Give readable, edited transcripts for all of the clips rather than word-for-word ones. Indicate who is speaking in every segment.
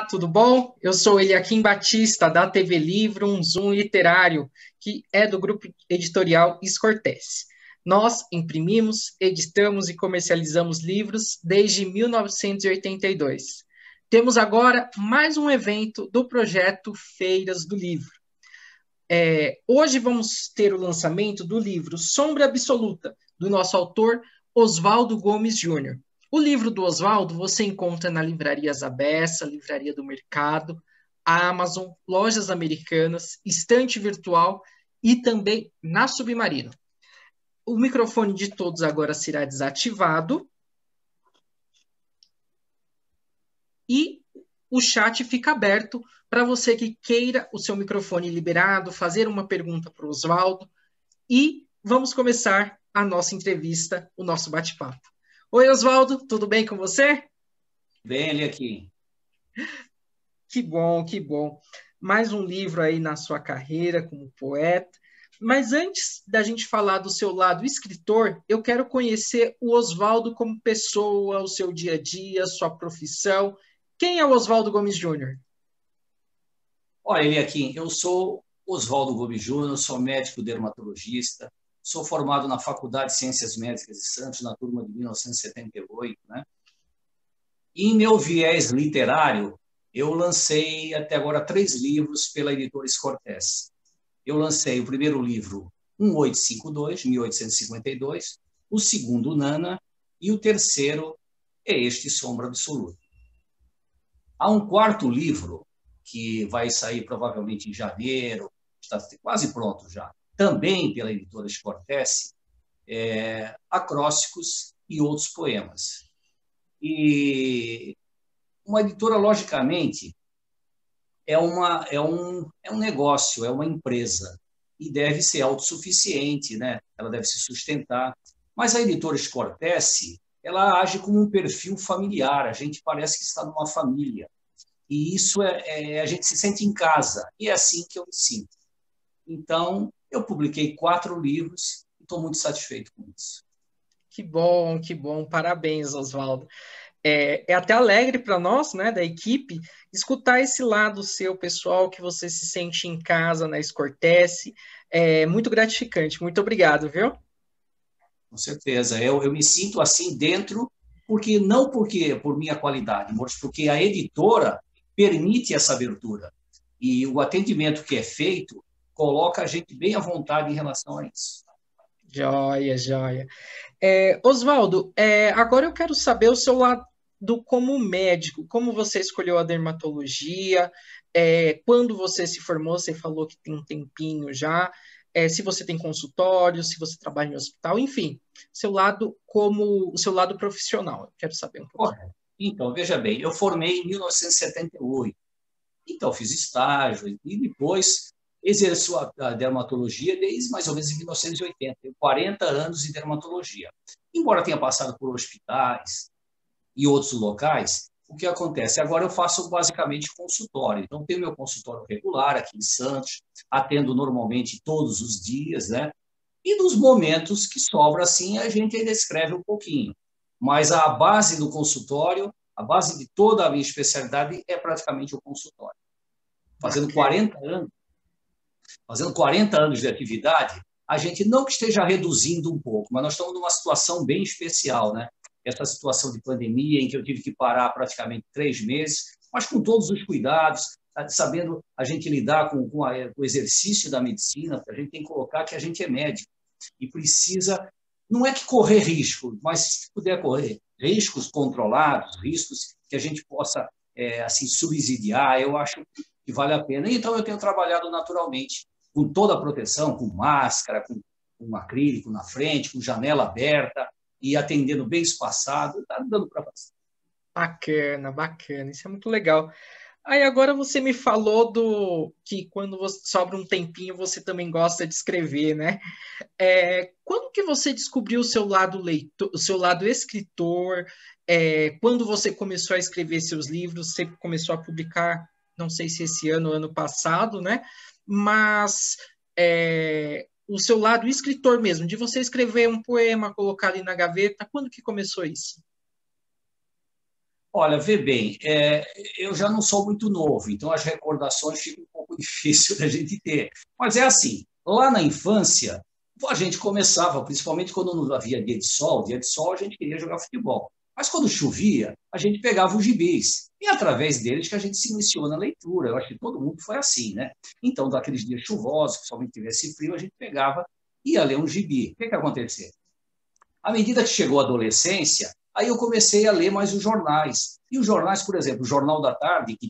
Speaker 1: Tudo bom? Eu sou Eliakim Batista, da TV Livro, um Zoom literário, que é do grupo editorial Scortese. Nós imprimimos, editamos e comercializamos livros desde 1982. Temos agora mais um evento do projeto Feiras do Livro. Hoje vamos ter o lançamento do livro Sombra Absoluta, do nosso autor Oswaldo Gomes Júnior. O livro do Oswaldo você encontra na Livrarias Abessa, Livraria do Mercado, Amazon, Lojas Americanas, Estante Virtual e também na Submarino. O microfone de todos agora será desativado e o chat fica aberto para você que queira o seu microfone liberado, fazer uma pergunta para o Oswaldo e vamos começar a nossa entrevista, o nosso bate-papo. Oi, Oswaldo, tudo bem com você?
Speaker 2: Bem, ele aqui.
Speaker 1: Que bom, que bom. Mais um livro aí na sua carreira como poeta. Mas antes da gente falar do seu lado escritor, eu quero conhecer o Oswaldo como pessoa, o seu dia a dia, sua profissão. Quem é o Oswaldo Gomes Júnior?
Speaker 2: Olha, ele aqui. Eu sou Oswaldo Gomes Júnior, sou médico dermatologista, sou formado na Faculdade de Ciências Médicas de Santos, na turma de 1978, né? E em meu viés literário, eu lancei até agora 3 livros pela editora Scortese. Eu lancei o primeiro livro, 1852, 1852, o segundo, Nana, e o terceiro é este, Sombra Absoluta. Há um quarto livro, que vai sair provavelmente em janeiro, está quase pronto já, também pela editora Scortese, Acrósticos e Outros Poemas. E uma editora, logicamente, é um negócio, é uma empresa, e deve ser autossuficiente, né? Ela deve se sustentar. Mas a editora Scortese, ela age como um perfil familiar, a gente parece que está numa família. E isso a gente se sente em casa, e é assim que eu me sinto. Então, eu publiquei 4 livros e estou muito satisfeito com isso.
Speaker 1: Que bom, parabéns, Oswaldo. É até alegre para nós, né, da equipe, escutar esse lado seu, pessoal, que você se sente em casa na Scortese. É muito gratificante. Muito obrigado, viu?
Speaker 2: Com certeza. Eu me sinto assim dentro, não porque por minha qualidade, mas porque a editora permite essa abertura. E o atendimento que é feito coloca a gente bem à vontade em relação a isso.
Speaker 1: Joia, joia. Oswaldo, agora eu quero saber o seu lado como médico, como você escolheu a dermatologia, quando você se formou, você falou que tem um tempinho já, se você tem consultório, se você trabalha em hospital, enfim, o seu lado profissional, eu quero saber um pouquinho.
Speaker 2: Correto. Então, veja bem, eu formei em 1978. Então, fiz estágio e depois exerço a dermatologia desde mais ou menos 1980. Tenho 40 anos de dermatologia. Embora tenha passado por hospitais e outros locais, o que acontece? Agora eu faço basicamente consultório. Então, tenho meu consultório regular aqui em Santos, atendo normalmente todos os dias, né? E nos momentos que sobra assim, a gente ainda escreve um pouquinho. Mas a base do consultório, a base de toda a minha especialidade é praticamente o consultório. Fazendo 40 anos de atividade, a gente não que esteja reduzindo um pouco, mas nós estamos numa situação bem especial, né? Essa situação de pandemia em que eu tive que parar praticamente 3 meses, mas com todos os cuidados, sabendo a gente lidar com o exercício da medicina, a gente tem que colocar que a gente é médico e precisa, não é que correr risco, mas se puder correr riscos controlados, riscos que a gente possa assim subsidiar, eu acho que vale a pena. Então, eu tenho trabalhado naturalmente, com toda a proteção, com máscara, com acrílico na frente, com janela aberta e atendendo bem espaçado, está dando para fazer.
Speaker 1: Bacana, bacana, isso é muito legal. Aí agora você me falou que quando você sobra um tempinho você também gosta de escrever, né? Quando que você descobriu o seu lado leitor, o seu lado escritor? Quando você começou a escrever seus livros, você começou a publicar, não sei se esse ano ou ano passado, né? Mas o seu lado escritor mesmo, de você escrever um poema, colocar ali na gaveta, quando que começou isso?
Speaker 2: Olha, vê bem, eu já não sou muito novo, então as recordações ficam um pouco difíceis da gente ter. Mas é assim, lá na infância, a gente começava, principalmente quando não havia dia de sol a gente queria jogar futebol. Mas quando chovia, a gente pegava os gibis. E é através deles que a gente se iniciou na leitura. Eu acho que todo mundo foi assim, né? Então, daqueles dias chuvosos, que somente tivesse frio, a gente pegava e ia ler um gibi. O que aconteceu? À medida que chegou a adolescência, aí eu comecei a ler mais os jornais. E os jornais, por exemplo, o Jornal da Tarde, que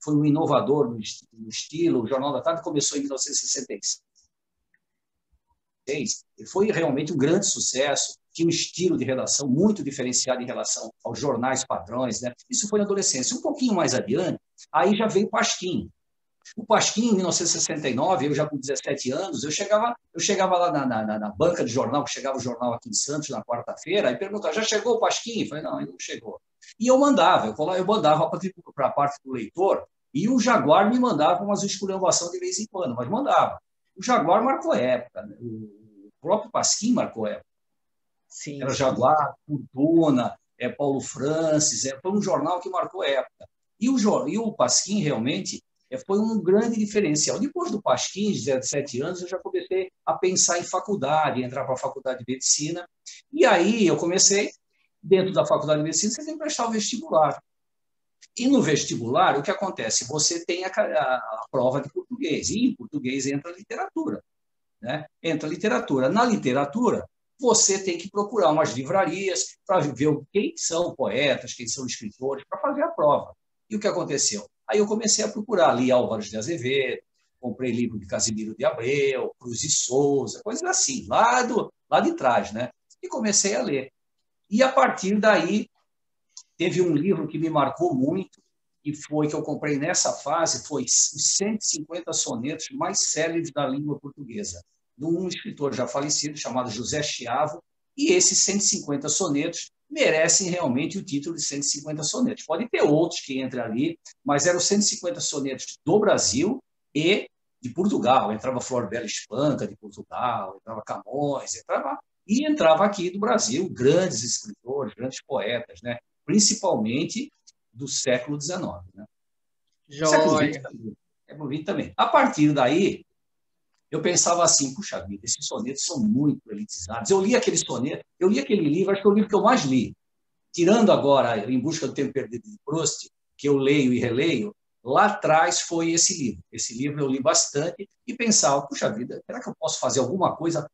Speaker 2: foi um inovador no estilo, o Jornal da Tarde começou em 1966, foi realmente um grande sucesso, tinha um estilo de redação muito diferenciado em relação aos jornais padrões, né? Isso foi na adolescência. Um pouquinho mais adiante, aí já veio o Pasquim. O Pasquim, em 1969, eu já com 17 anos, eu chegava lá na banca de jornal, que chegava o jornal aqui em Santos na quarta-feira, e perguntava, já chegou o Pasquim? Eu falei, não, ele não chegou. E eu mandava para a parte do leitor, e o Jaguar me mandava umas esculhambação de vez em quando, mas mandava. O Jaguar marcou época, né? O próprio Pasquim marcou época.
Speaker 1: Sim,
Speaker 2: Era
Speaker 1: sim.
Speaker 2: Jaguar, Fortuna, Paulo Francis, foi um jornal que marcou época. E o Pasquim, realmente, foi um grande diferencial. Depois do Pasquim, de 17 anos, eu já comecei a pensar em faculdade, entrar para a faculdade de medicina. E aí eu comecei, dentro da faculdade de medicina, você tem que prestar o vestibular. E no vestibular, o que acontece? Você tem a prova de português, e em português entra a literatura. Né? Entra a literatura. Na literatura, você tem que procurar umas livrarias para ver quem são poetas, quem são escritores, para fazer a prova. E o que aconteceu? Aí eu comecei a procurar ali Álvares de Azevedo, comprei livro de Casimiro de Abreu, Cruz e Souza, coisas assim, lá de trás, né? E comecei a ler. E a partir daí, teve um livro que me marcou muito, e foi que eu comprei nessa fase, foi os 150 sonetos mais célebres da língua portuguesa, de um escritor já falecido, chamado José Chiavo, e esses 150 sonetos merecem realmente o título de 150 sonetos. Pode ter outros que entrem ali, mas eram 150 sonetos do Brasil e de Portugal. Entrava Flor Bela Espanca, de Portugal, entrava Camões, entrava aqui do Brasil, grandes escritores, grandes poetas, né? Principalmente do século XIX. Né? Século XX,
Speaker 1: Joia.
Speaker 2: século XX também. A partir daí, eu pensava assim, puxa vida, esses sonetos são muito elitizados. Eu li aquele soneto, eu li aquele livro, acho que é o livro que eu mais li. Tirando agora Em Busca do Tempo Perdido de Proust, que eu leio e releio, lá atrás foi esse livro. Esse livro eu li bastante e pensava, puxa vida, será que eu posso fazer alguma coisa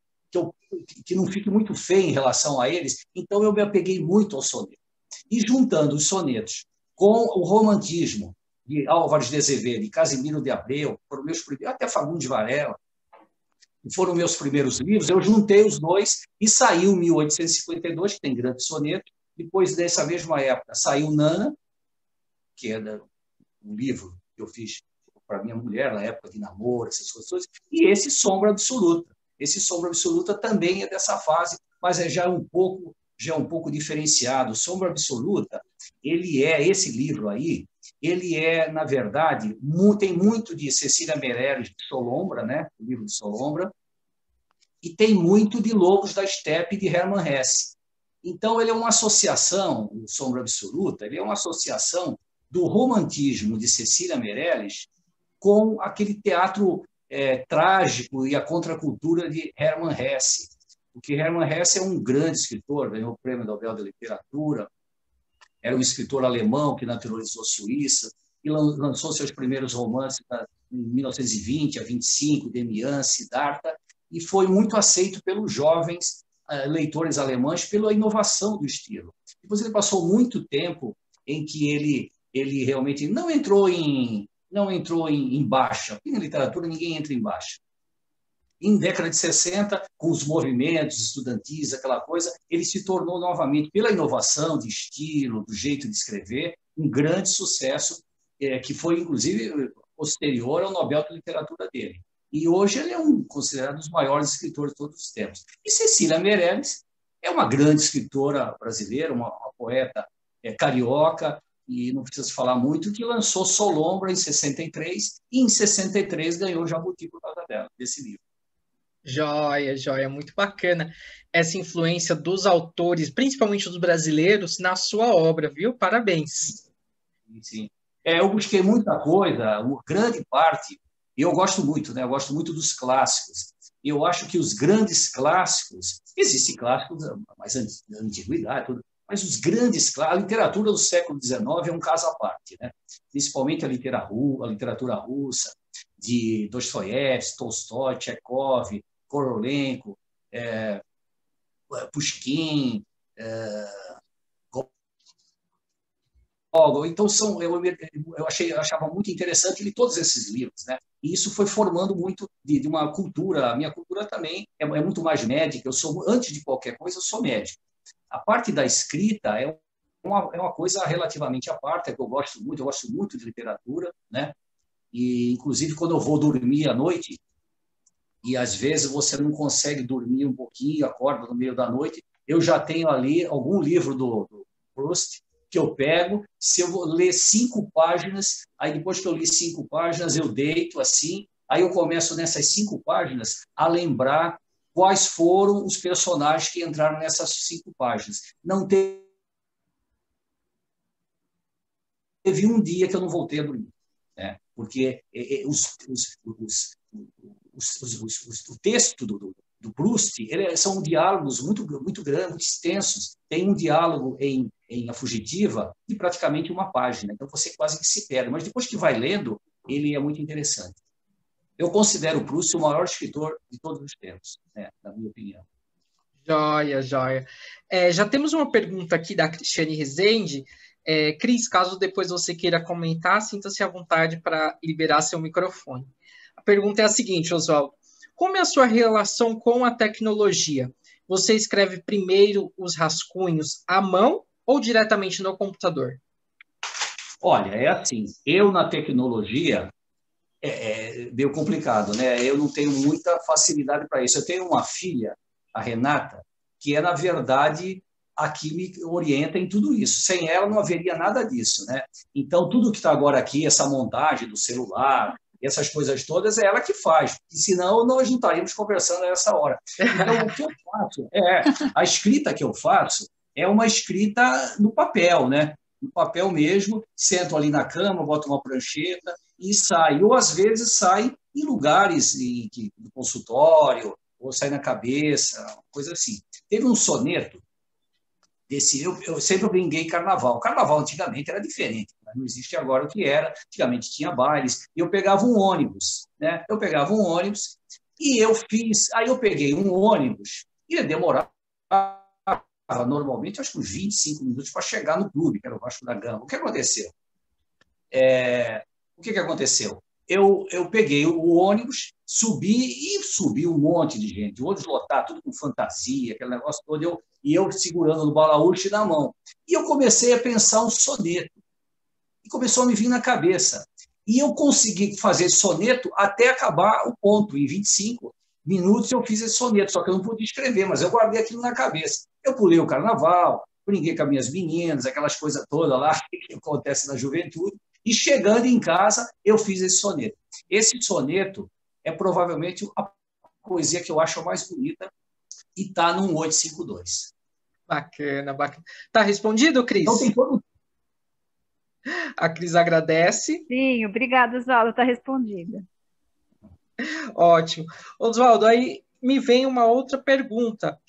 Speaker 2: que não fique muito feia em relação a eles? Então eu me apeguei muito ao soneto. E juntando os sonetos com o romantismo de Álvares de Azevedo e Casimiro de Abreu, foram meus primeiros, até Fagundes Varela, foram meus primeiros livros, eu juntei os dois e saiu 1852, que tem grande soneto. Depois dessa mesma época, saiu Nana, que é um livro que eu fiz para minha mulher na época de namoro, essas coisas, e esse Sombra Absoluta. Esse Sombra Absoluta também é dessa fase, mas já é um pouco diferenciado. Sombra Absoluta, esse livro aí, ele é, na verdade, tem muito de Cecília Meirelles de Solombra, né? O livro de Solombra, e tem muito de Lobos da Estepe de Hermann Hesse. Então, ele é uma associação, o Sombra Absoluta, ele é uma associação do romantismo de Cecília Meirelles com aquele teatro trágico e a contracultura de Hermann Hesse. Porque Hermann Hesse é um grande escritor, ganhou o Prêmio Nobel de Literatura, era um escritor alemão que naturalizou a Suíça e lançou seus primeiros romances em 1920 a 25, Demian, Siddhartha, e foi muito aceito pelos jovens leitores alemães pela inovação do estilo. Depois ele passou muito tempo em que ele realmente não entrou em baixa, porque na literatura ninguém entra em baixa. Em década de 60, com os movimentos estudantis, aquela coisa, ele se tornou novamente, pela inovação de estilo, do jeito de escrever, um grande sucesso, que foi, inclusive, posterior ao Nobel de Literatura dele. E hoje ele é considerado um dos maiores escritores de todos os tempos. E Cecília Meirelles é uma grande escritora brasileira, uma poeta carioca, e não precisa falar muito, que lançou Solombra em 63, e em 63 ganhou Jabuti por causa dela, desse livro.
Speaker 1: Joia, joia, muito bacana essa influência dos autores, principalmente dos brasileiros, na sua obra, viu? Parabéns.
Speaker 2: Sim. Eu busquei muita coisa, uma grande parte, e eu gosto muito, né? Eu gosto muito dos clássicos. Eu acho que os grandes clássicos, existem clássicos mais da antiguidade, tudo, mas os grandes clássicos, a literatura do século XIX é um caso à parte, né? Principalmente a literatura russa, de Dostoiévski, Tolstói, Tchekov, Korolenko, Pushkin, então eu achava muito interessante ler todos esses livros, né? E isso foi formando muito de uma cultura. A minha cultura também é muito mais médica. Eu sou, antes de qualquer coisa, eu sou médico. A parte da escrita é uma coisa relativamente à parte, é que eu gosto muito de literatura, né? E inclusive quando eu vou dormir à noite e às vezes você não consegue dormir um pouquinho, acorda no meio da noite, eu já tenho ali algum livro do Proust que eu pego, se eu vou ler 5 páginas, aí depois que eu li 5 páginas, eu deito assim, aí eu começo nessas 5 páginas a lembrar quais foram os personagens que entraram nessas 5 páginas. Não teve um dia que eu não voltei a dormir, né? Porque o texto do Proust, são diálogos muito grandes, muito extensos. Tem um diálogo em A Fugitiva de praticamente uma página, então você quase que se perde. Mas depois que vai lendo, ele é muito interessante. Eu considero o Proust o maior escritor de todos os tempos, né, na minha opinião.
Speaker 1: Joia, joia. Já temos uma pergunta aqui da Cristiane Rezende. Cris, caso depois você queira comentar, sinta-se à vontade para liberar seu microfone. A pergunta é a seguinte, Oswaldo. Como é a sua relação com a tecnologia? Você escreve primeiro os rascunhos à mão ou diretamente no computador?
Speaker 2: Olha, é assim, eu na tecnologia meio complicado, né? Eu não tenho muita facilidade para isso. Eu tenho uma filha, a Renata, que é, na verdade, a que me orienta em tudo isso. Sem ela não haveria nada disso, né? Então, tudo que está agora aqui, essa montagem do celular, essas coisas todas, é ela que faz, e senão nós não estaríamos conversando a essa hora. Então, o que eu faço a escrita que eu faço é uma escrita no papel, né? No papel mesmo, sento ali na cama, boto uma prancheta e sai. Ou às vezes sai em lugares do consultório, ou sai na cabeça, coisa assim. Teve um soneto eu sempre brinquei carnaval. O carnaval antigamente era diferente, né? Não existe agora o que era. Antigamente tinha bailes, e eu pegava um ônibus, né? Eu pegava um ônibus e aí eu peguei um ônibus, ia demorar normalmente acho que uns 25 minutos para chegar no clube, que era o Vasco da Gama. O que aconteceu? O que aconteceu? Eu peguei o ônibus, subi um monte de gente, o ônibus lotado, tudo com fantasia, aquele negócio todo, e eu segurando no balaúste na mão. E eu comecei a pensar um soneto, e começou a me vir na cabeça. E eu consegui fazer esse soneto até acabar o ponto, em 25 minutos eu fiz esse soneto, só que eu não pude escrever, mas eu guardei aquilo na cabeça. Eu pulei o carnaval, brinquei com as minhas meninas, aquelas coisas todas lá que acontece na juventude, e chegando em casa, eu fiz esse soneto. Esse soneto é provavelmente a poesia que eu acho mais bonita e está num 852.
Speaker 1: Bacana, bacana. Tá respondido, Cris?
Speaker 2: Então tem todo.
Speaker 1: A Cris agradece.
Speaker 3: Sim, obrigada, Oswaldo, está respondida.
Speaker 1: Ótimo. Oswaldo, aí me vem uma outra pergunta.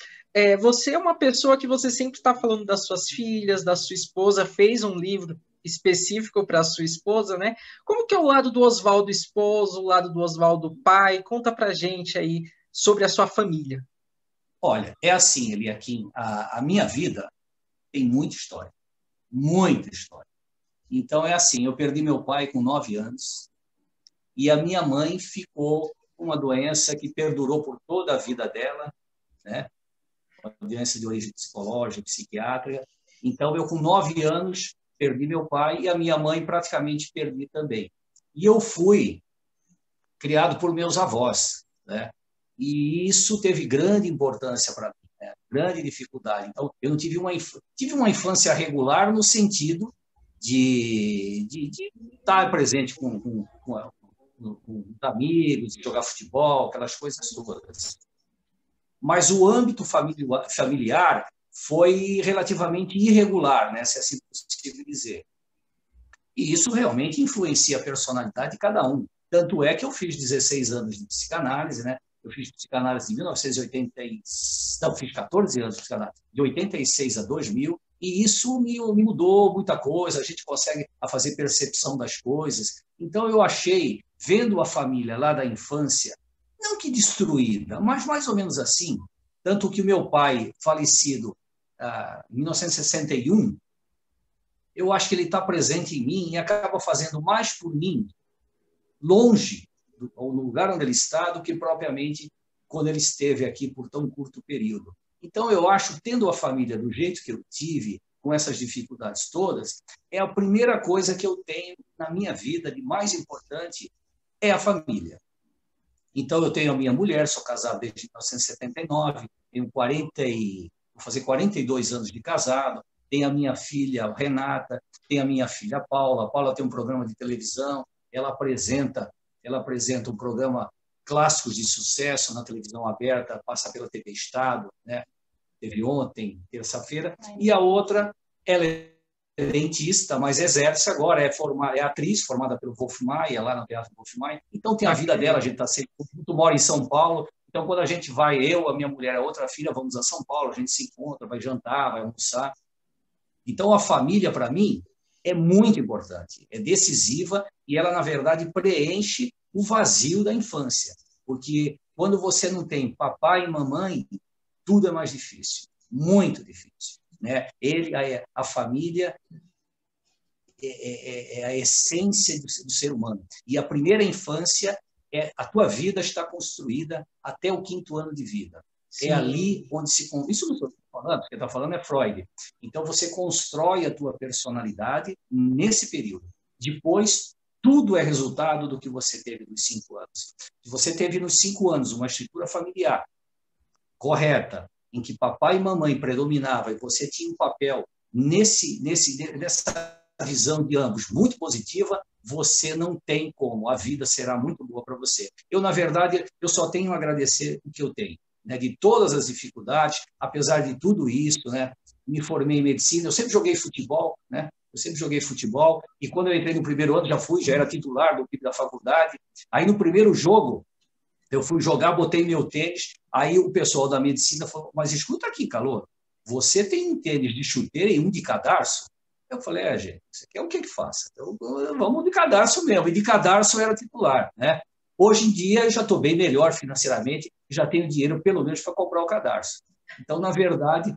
Speaker 1: Você é uma pessoa que você sempre está falando das suas filhas, da sua esposa, fez um livro específico para a sua esposa, né? Como que é o lado do Oswaldo esposo, o lado do Oswaldo pai? Conta pra gente aí sobre a sua família.
Speaker 2: Olha, é assim, Eliakim, a minha vida tem muita história, muita história. Então, é assim, eu perdi meu pai com 9 anos e a minha mãe ficou com uma doença que perdurou por toda a vida dela, né? Uma doença de origem psicológica, psiquiátrica. Então, eu com 9 anos perdi meu pai e a minha mãe praticamente perdi também. E eu fui criado por meus avós, né? E isso teve grande importância para mim, né? Grande dificuldade. Então, eu não tive uma infância regular no sentido de estar presente com com os amigos, jogar futebol, aquelas coisas todas. Mas o âmbito familiar foi relativamente irregular, né, se assim possível dizer. E isso realmente influencia a personalidade de cada um. Tanto é que eu fiz 16 anos de psicanálise, né? Eu fiz psicanálise de 1980, não, fiz 14 anos de psicanálise, de 86 a 2000, e isso me mudou muita coisa, a gente consegue fazer percepção das coisas. Então, eu achei, vendo a família lá da infância, não que destruída, mas mais ou menos assim, tanto que o meu pai, falecido em 1961, eu acho que ele está presente em mim e acaba fazendo mais por mim, longe, ou no lugar onde ele está, do que propriamente quando ele esteve aqui por tão curto período. Então, eu acho, tendo a família do jeito que eu tive, com essas dificuldades todas, é a primeira coisa que eu tenho na minha vida de mais importante, é a família. Então, eu tenho a minha mulher, sou casado desde 1979, tenho vou fazer 42 anos de casado, tenho a minha filha Renata, tenho a minha filha Paula. A Paula tem um programa de televisão, ela apresenta um programa Clássicos de Sucesso na televisão aberta, passa pela TV Estado, né? Teve ontem, terça-feira, e a outra, ela é dentista, mas exerce agora, é atriz formada pelo Wolf Maia, lá no Teatro Wolf Maia. Então tem a vida dela, a gente está sempre, muito mora em São Paulo, então quando a gente vai, eu, a minha mulher, a outra filha, vamos a São Paulo, a gente se encontra, vai jantar, vai almoçar. Então a família, para mim, é muito importante, é decisiva e ela, na verdade, preenche o vazio da infância, porque quando você não tem papai e mamãe, tudo é mais difícil, muito difícil, né? A família é a essência do ser humano. E a primeira infância, a tua vida está construída até o 5º ano de vida. Sim. É ali onde se... Isso não estou falando, porque está falando é Freud. Então, você constrói a tua personalidade nesse período. Depois, tudo é resultado do que você teve nos 5 anos. Se você teve nos 5 anos uma estrutura familiar correta, em que papai e mamãe predominavam e você tinha um papel nessa visão de ambos muito positiva, você não tem como, a vida será muito boa para você. Eu, na verdade, eu só tenho a agradecer o que eu tenho, né, de todas as dificuldades, apesar de tudo isso, né, me formei em medicina, eu sempre joguei futebol, né, e quando eu entrei no primeiro ano, já era titular do time da faculdade, aí no primeiro jogo, eu fui jogar, botei meu tênis, aí o pessoal da medicina falou, mas escuta aqui, Calor, você tem um tênis de chuteira e um de cadarço? Eu falei, gente, você quer o que faça? Então, vamos de cadarço mesmo, e de cadarço eu era titular, né? Hoje em dia, eu já estou bem melhor financeiramente, já tenho dinheiro, pelo menos, para comprar o cadarço. Então, na verdade,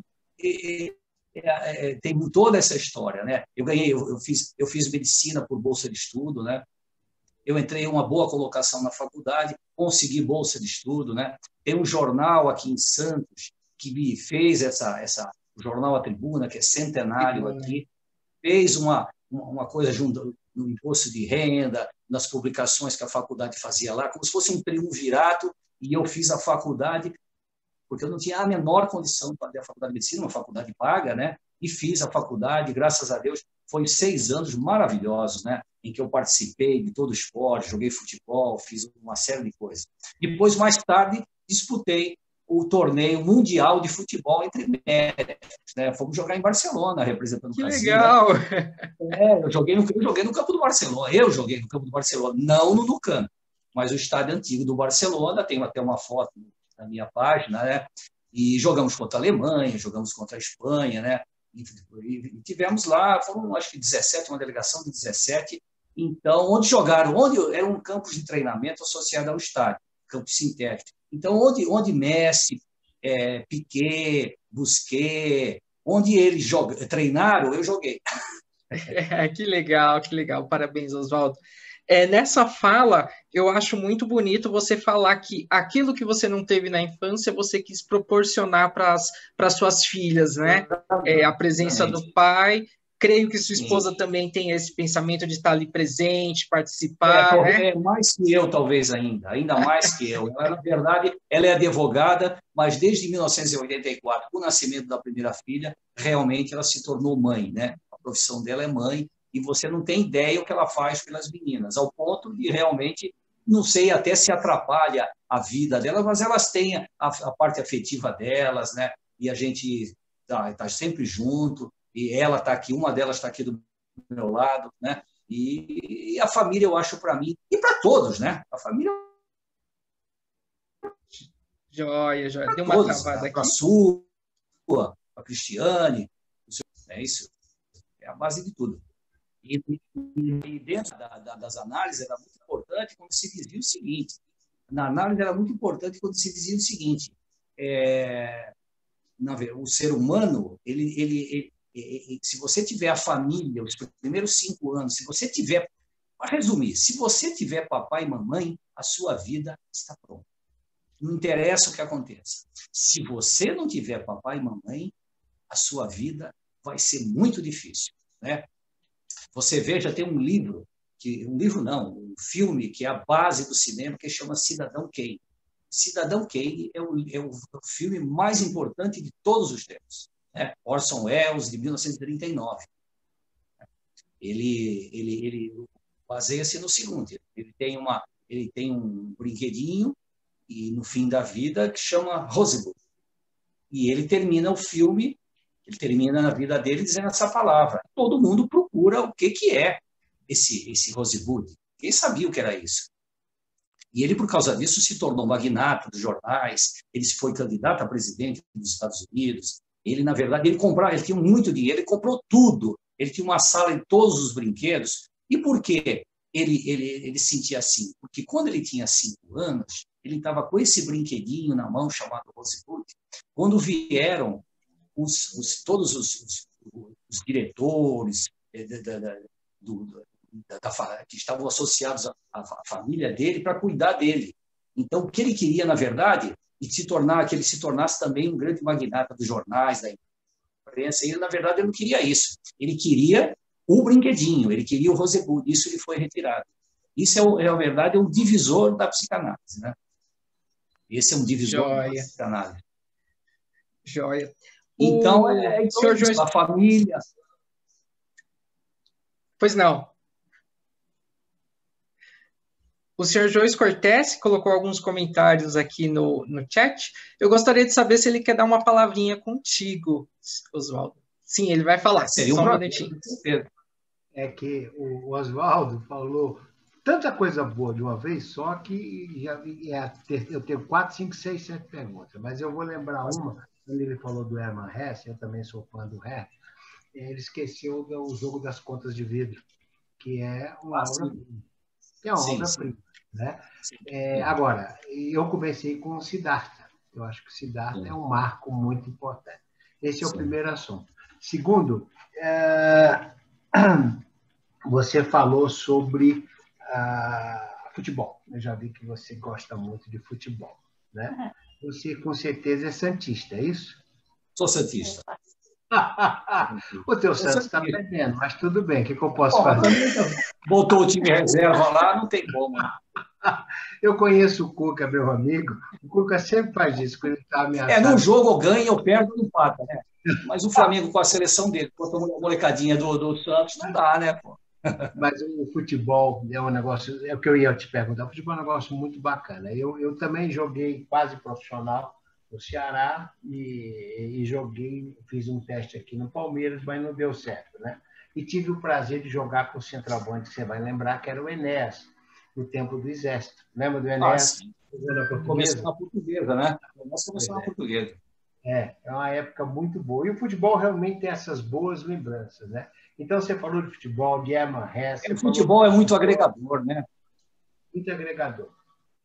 Speaker 2: tem toda essa história, né? Eu fiz medicina por bolsa de estudo, né? Eu entrei em uma boa colocação na faculdade, consegui bolsa de estudo, né? Tem um jornal aqui em Santos que me fez o jornal A Tribuna, que é centenário aqui, fez uma coisa junto no imposto de renda, nas publicações que a faculdade fazia lá, como se fosse um triunvirato, e eu fiz a faculdade, porque eu não tinha a menor condição de fazer a faculdade de medicina, uma faculdade paga, né? E fiz a faculdade, graças a Deus, foi 6 anos maravilhosos, né? Em que eu participei de todo o esporte, joguei futebol, fiz uma série de coisas. Depois, mais tarde, disputei o torneio mundial de futebol entre médicos, né? Fomos jogar em Barcelona, representando o Brasil.
Speaker 1: Que legal!
Speaker 2: Né? Eu joguei no campo do Barcelona. Eu joguei no campo do Barcelona, não no Nou Camp, mas o estádio antigo do Barcelona. Tenho até uma foto na minha página, né? E jogamos contra a Alemanha, jogamos contra a Espanha, né? E tivemos lá, foram acho que 17, uma delegação de 17. Então, onde era um campo de treinamento associado ao estádio, campo sintético. Então, onde Messi, Piquet, Busquets, onde eles treinaram, eu joguei.
Speaker 1: Que legal, que legal. Parabéns, Oswaldo. Nessa fala, eu acho muito bonito você falar que aquilo que você não teve na infância, você quis proporcionar para suas filhas, né? A presença do pai. Creio que sua esposa também tem esse pensamento de estar ali presente, participar, né?
Speaker 2: Mais que eu, talvez, ainda mais que eu. Ela, na verdade, ela é advogada, mas desde 1984, com o nascimento da primeira filha, realmente ela se tornou mãe, né? A profissão dela é mãe, e você não tem ideia o que ela faz pelas meninas, ao ponto de realmente não sei até se atrapalha a vida delas, mas elas têm a parte afetiva delas, né? E a gente tá sempre junto, e ela está aqui, uma delas está aqui do meu lado, né? E a família, eu acho, para mim, e para todos, né? A família
Speaker 1: Joia, joia. Deu uma
Speaker 2: todos,
Speaker 1: travada
Speaker 2: para a
Speaker 1: aqui.
Speaker 2: sua, para a Cristiane, é isso, é a base de tudo. E dentro das análises era muito importante quando se dizia o seguinte, na análise era muito importante quando se dizia o seguinte, o ser humano, se você tiver a família, os primeiros 5 anos, se você tiver, para resumir, se você tiver papai e mamãe, a sua vida está pronta. Não interessa o que aconteça. Se você não tiver papai e mamãe, a sua vida vai ser muito difícil, né? Você veja, tem um filme que é a base do cinema, que chama Cidadão Kane. Cidadão Kane é o filme mais importante de todos os tempos, né? Orson Welles, de 1939. Ele baseia-se no seguinte, ele tem um brinquedinho e no fim da vida que chama Rosebud. E ele termina o filme, ele termina na vida dele dizendo essa palavra. Todo mundo procura o que é esse Rosebud. Quem sabia o que era isso? E ele, por causa disso, se tornou magnata dos jornais, ele foi candidato a presidente dos Estados Unidos. Ele, na verdade, ele tinha muito dinheiro, ele comprou tudo. Ele tinha uma sala em todos os brinquedos. E por que ele sentia assim? Porque quando ele tinha 5 anos, ele estava com esse brinquedinho na mão, chamado Rosebud. Quando vieram todos os diretores que estavam associados à família dele para cuidar dele. Então, o que ele queria, na verdade, que ele se tornasse também um grande magnata dos jornais, da imprensa. Ele, na verdade, ele não queria isso. Ele queria o brinquedinho, ele queria o Rosebud. Isso ele foi retirado. Isso, na verdade, é um divisor da psicanálise, né? Esse é um divisor da psicanálise.
Speaker 1: Joia.
Speaker 2: Então, isso, a família...
Speaker 1: Pois não. O senhor Joyce Cortés colocou alguns comentários aqui no chat. Eu gostaria de saber se ele quer dar uma palavrinha contigo, Oswaldo. Sim, ele vai falar.
Speaker 2: Seria
Speaker 1: só
Speaker 2: um
Speaker 1: minutinho.
Speaker 4: É que o Oswaldo falou tanta coisa boa de uma vez só que eu tenho 4, 5, 6, 7 perguntas. Mas eu vou lembrar uma, quando ele falou do Hermann Hesse, eu também sou fã do Hesse, ele esqueceu do jogo das contas de vidro, que é uma obra-prima. Que é uma obra-prima, né? Agora, eu comecei com o Siddhartha. Eu acho que o Siddhartha é um marco muito importante. Esse é o primeiro assunto. Segundo, você falou sobre futebol. Eu já vi que você gosta muito de futebol, né? Você, com certeza, é santista, é isso?
Speaker 2: Sou santista.
Speaker 4: O teu Santos está perdendo, mas tudo bem, o que eu posso fazer?
Speaker 2: Botou o time reserva lá, não tem como.
Speaker 4: Eu conheço o Cuca, meu amigo. O Cuca sempre faz isso, quando ele está ameaçado.
Speaker 2: Num jogo eu ganho, eu perdo, eu empata, né? Mas o Flamengo com a seleção dele, contra uma molecadinha do Santos, não dá, né, pô?
Speaker 4: Mas o futebol é um negócio, é o que eu ia te perguntar, o futebol é um negócio muito bacana. Eu também joguei quase profissional no Ceará e joguei, fiz um teste aqui no Palmeiras, mas não deu certo, né? E tive o prazer de jogar com o centroavante, que você vai lembrar, que era o Enéas, no tempo do Exército. Lembra do Enéas?
Speaker 2: Começou na Portuguesa, né? Começou na Portuguesa.
Speaker 4: É uma época muito boa. E o futebol realmente tem essas boas lembranças, né? Então, você falou de futebol, de Hermann Hesse...
Speaker 2: O futebol é muito agregador, né?
Speaker 4: Muito agregador.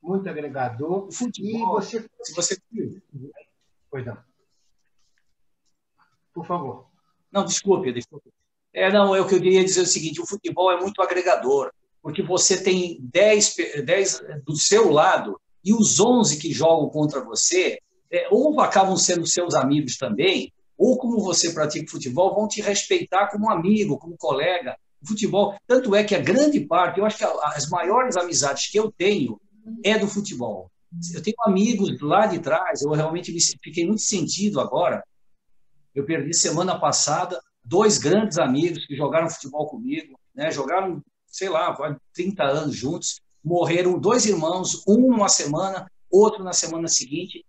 Speaker 4: Muito agregador.
Speaker 2: O futebol,
Speaker 4: e se você... Pois não. Por favor.
Speaker 2: Não, desculpe. Não, o que eu queria dizer é o seguinte, o futebol é muito agregador, porque você tem 10 do seu lado e os 11 que jogam contra você, ou acabam sendo seus amigos também, ou como você pratica futebol, vão te respeitar como amigo, como colega. O futebol, tanto é que a grande parte, eu acho que as maiores amizades que eu tenho é do futebol. Eu tenho amigos lá de trás, eu realmente fiquei muito sentido agora. Eu perdi semana passada 2 grandes amigos que jogaram futebol comigo, né? Jogaram, sei lá, 30 anos juntos, morreram 2 irmãos, um numa semana, outro na semana seguinte,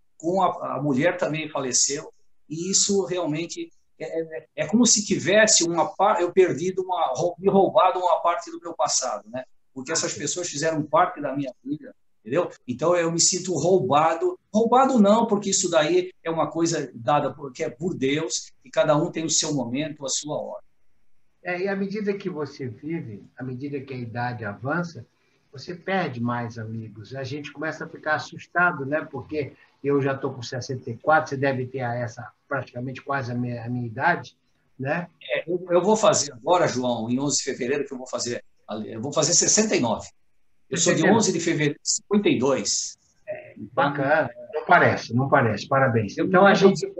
Speaker 2: a mulher também faleceu, e isso realmente é como se tivesse eu perdido, me roubado uma parte do meu passado, né? Porque essas pessoas fizeram parte da minha vida, entendeu? Então eu me sinto roubado. Roubado não, porque isso daí é uma coisa dada que é por Deus, e cada um tem o seu momento, a sua hora.
Speaker 4: E à medida que você vive, à medida que a idade avança, você perde mais amigos. A gente começa a ficar assustado, né? Porque eu já estou com 64, você deve ter praticamente quase a minha idade, né?
Speaker 2: Eu vou fazer agora, João, em 11 de fevereiro, que eu vou fazer 69. Eu sou de 11 de fevereiro de 52.
Speaker 4: Bacana. Não parece. Parabéns. Então, a gente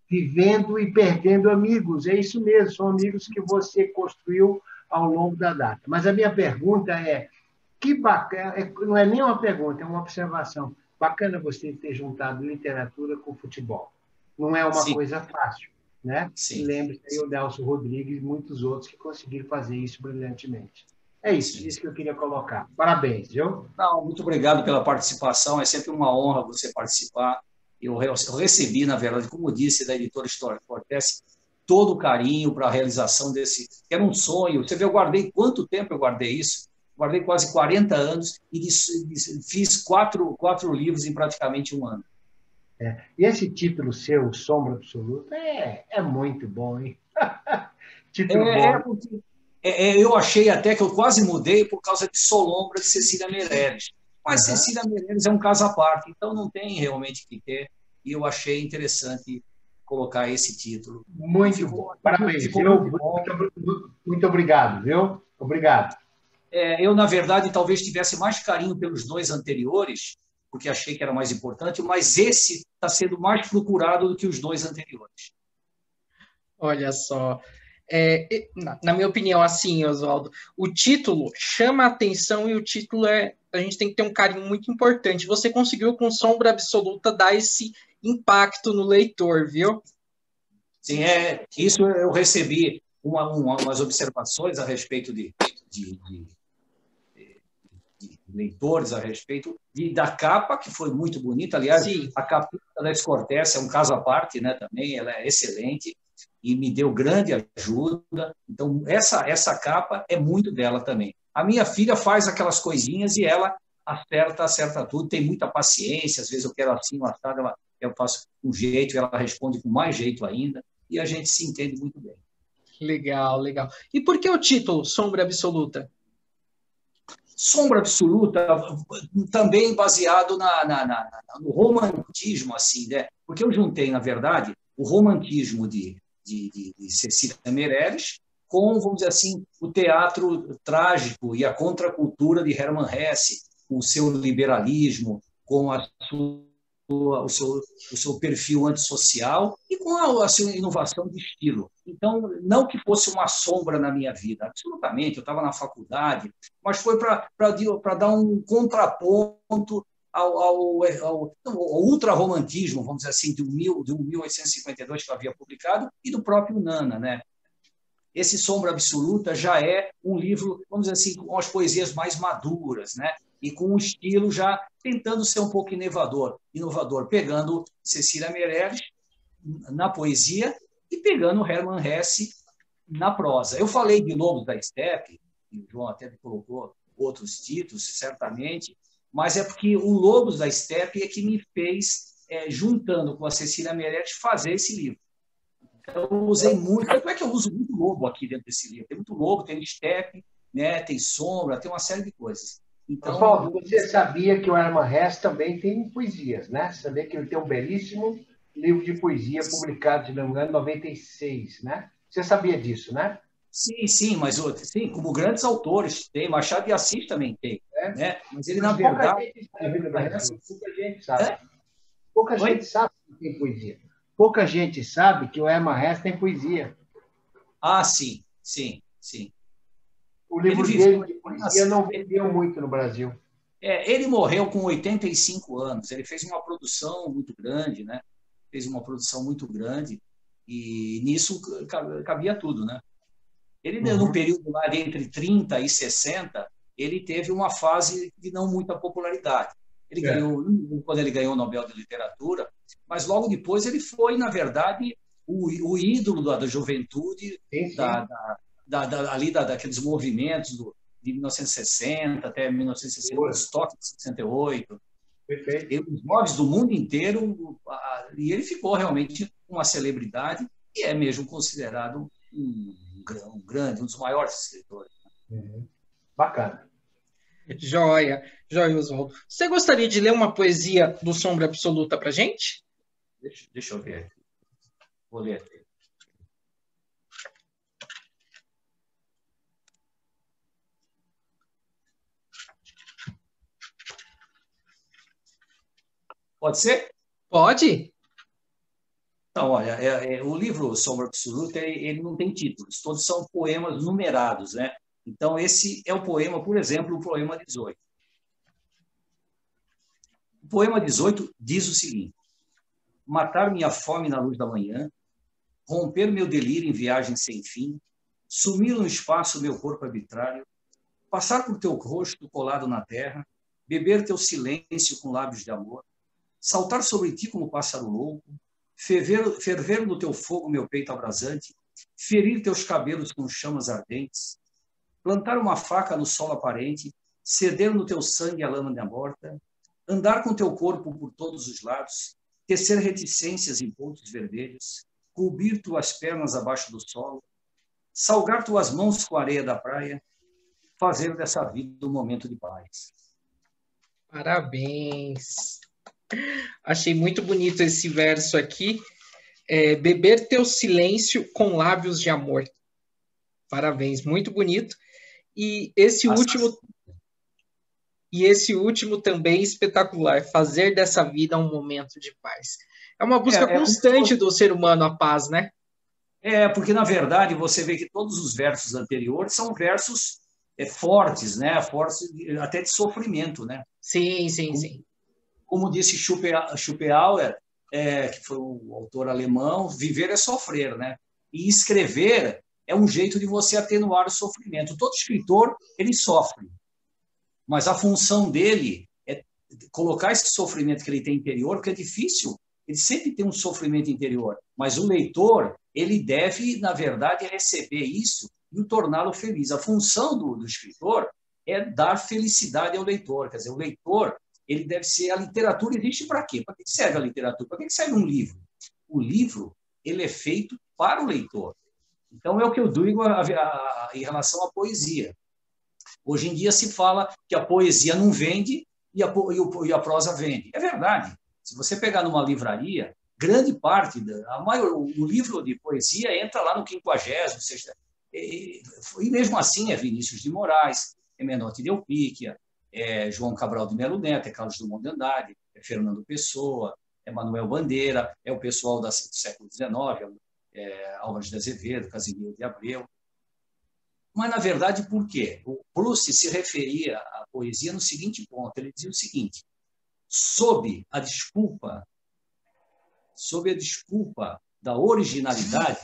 Speaker 4: vivendo e perdendo amigos. É isso mesmo, são amigos que você construiu ao longo da data. Mas a minha pergunta é, que bacana, não é nem uma pergunta, é uma observação. Bacana você ter juntado literatura com futebol. Não é uma coisa fácil, né?
Speaker 2: Sim.
Speaker 4: Lembre-se aí o Nelson Rodrigues e muitos outros que conseguiram fazer isso brilhantemente. É isso que eu queria colocar. Parabéns, viu?
Speaker 2: Não, muito obrigado pela participação, é sempre uma honra você participar. Eu recebi, na verdade, como disse, da editora História Cortez, todo o carinho para a realização desse... Era um sonho. Você vê, quanto tempo eu guardei isso? Guardei quase 40 anos e fiz quatro livros em praticamente um ano.
Speaker 4: E esse título seu, Sombra Absoluta, é muito bom, hein? Título bom.
Speaker 2: Eu achei até que eu quase mudei por causa de Solombra, de Cecília Meirelles. Mas Cecília Meirelles é um caso à parte, então não tem realmente que ter. E eu achei interessante colocar esse título.
Speaker 4: Muito bom. Parabéns. Muito obrigado, viu? Obrigado.
Speaker 2: Eu, na verdade, talvez tivesse mais carinho pelos 2 anteriores, porque achei que era mais importante, mas esse está sendo mais procurado do que os 2 anteriores.
Speaker 1: Olha só. Na minha opinião, assim, Oswaldo, o título chama a atenção e o título a gente tem que ter um carinho muito importante. Você conseguiu, com Sombra Absoluta, dar esse impacto no leitor, viu?
Speaker 2: Sim, isso eu recebi umas observações a respeito de leitores, a respeito da capa, que foi muito bonita. Aliás, sim, a capa da Cortez é um caso à parte, né, também, ela é excelente e me deu grande ajuda. Então, essa capa é muito dela também. A minha filha faz aquelas coisinhas e ela acerta tudo, tem muita paciência, às vezes eu quero assim, eu faço um jeito e ela responde com mais jeito ainda, e a gente se entende muito bem.
Speaker 1: Legal. E por que o título Sombra Absoluta?
Speaker 2: Sombra Absoluta, também baseado no romantismo, assim, né? Porque eu juntei, na verdade, o romantismo de Cecília Meirelles com, vamos dizer assim, o teatro trágico e a contracultura de Hermann Hesse, com o seu liberalismo, com o seu perfil antissocial e com a sua inovação de estilo. Então, não que fosse uma sombra na minha vida, absolutamente, eu estava na faculdade, mas foi para dar um contraponto ao ultrarromantismo, vamos dizer assim, do 1852 que eu havia publicado e do próprio Nana, né? Esse Sombra Absoluta já é um livro, vamos dizer assim, com as poesias mais maduras, né? E com um estilo já tentando ser um pouco inovador, pegando Cecília Meirelles na poesia e pegando Hermann Hesse na prosa. Eu falei de Lobos da Estepe, e o João até colocou outros títulos, certamente, mas é porque o Lobos da Estepe é que me fez, juntando com a Cecília Meirelles, fazer esse livro. Então, eu usei muito, tanto é que eu uso muito lobo aqui dentro desse livro. Tem muito lobo, tem estepe, né? Tem sombra, tem uma série de coisas.
Speaker 4: Então, Paulo, você sabia que o Hermann Hesse também tem poesias, né? Você sabia que ele tem um belíssimo livro de poesia publicado, se não me engano, em 96, né? Você sabia disso, né?
Speaker 2: Sim, mas sim, como grandes autores tem, Machado de Assis também tem, né? Mas ele, na verdade...
Speaker 4: Pouca gente sabe. Pouca gente sabe que tem poesia. Pouca gente sabe que o Hermann Hesse tem poesia.
Speaker 2: Ah, sim.
Speaker 4: O livro dele de poesia não vendeu muito no Brasil.
Speaker 2: Ele morreu com 85 anos. Ele fez uma produção muito grande, né? E nisso cabia tudo, né? Ele, no período lá de entre 30 e 60, ele teve uma fase de não muita popularidade. Ele ganhou, quando ele ganhou o Nobel de Literatura, mas logo depois ele foi, na verdade, o ídolo da juventude, daqueles movimentos de 1960 até 1960, o estoque de 68.
Speaker 4: Perfeito.
Speaker 2: Os jovens do mundo inteiro, e ele ficou realmente uma celebridade e é mesmo considerado um dos maiores escritores.
Speaker 4: Bacana.
Speaker 1: Joia, joia, Oswaldo. Você gostaria de ler uma poesia do Sombra Absoluta para gente?
Speaker 2: Deixa eu ver aqui. Vou ler aqui. Pode ser?
Speaker 1: Pode.
Speaker 2: Então, olha, o livro Sombra Absoluta, ele não tem títulos, todos são poemas numerados, né? Então, esse é o poema, por exemplo, o poema 18. O poema 18 diz o seguinte: matar minha fome na luz da manhã, romper meu delírio em viagem sem fim, sumir no espaço meu corpo arbitrário, passar por teu rosto colado na terra, beber teu silêncio com lábios de amor, saltar sobre ti como pássaro louco, ferver no teu fogo meu peito abrasante, ferir teus cabelos com chamas ardentes, plantar uma faca no solo aparente, ceder no teu sangue a lâmina morta, andar com teu corpo por todos os lados, tecer reticências em pontos vermelhos, cobrir tuas pernas abaixo do solo, salgar tuas mãos com a areia da praia, fazer dessa vida um momento de paz.
Speaker 1: Parabéns. Achei muito bonito esse verso aqui. Beber teu silêncio com lábios de amor. Parabéns, muito bonito. E esse último também espetacular, fazer dessa vida um momento de paz. É uma busca constante do ser humano a paz, né?
Speaker 2: Porque, na verdade, você vê que todos os versos anteriores são versos fortes, né? Fortes até de sofrimento, né?
Speaker 1: Sim.
Speaker 2: Como disse Schopenhauer, que foi um autor alemão, viver é sofrer, né? E escrever é um jeito de você atenuar o sofrimento. Todo escritor, ele sofre, mas a função dele é colocar esse sofrimento que ele tem interior, porque é difícil, ele sempre tem um sofrimento interior, mas o leitor, ele deve, na verdade, receber isso e o torná-lo feliz. A função do escritor é dar felicidade ao leitor, quer dizer, o leitor, ele deve ser... A literatura existe para quê? Para que serve a literatura? Para que serve um livro? O livro, ele é feito para o leitor. Então, é o que eu digo em relação à poesia. Hoje em dia se fala que a poesia não vende e a prosa vende. É verdade. Se você pegar numa livraria, grande parte, o livro de poesia entra lá no 50º, 60º. E mesmo assim é Vinícius de Moraes, é Menotti de Eupíquia, é João Cabral de Melo Neto, é Carlos Drummond de Andrade, é Fernando Pessoa, é Manuel Bandeira, é o pessoal do século XIX, Álvares de Azevedo, Casimiro de Abreu. Mas, na verdade, por quê? O Proust se referia à poesia no seguinte ponto, ele dizia o seguinte: sob a desculpa da originalidade,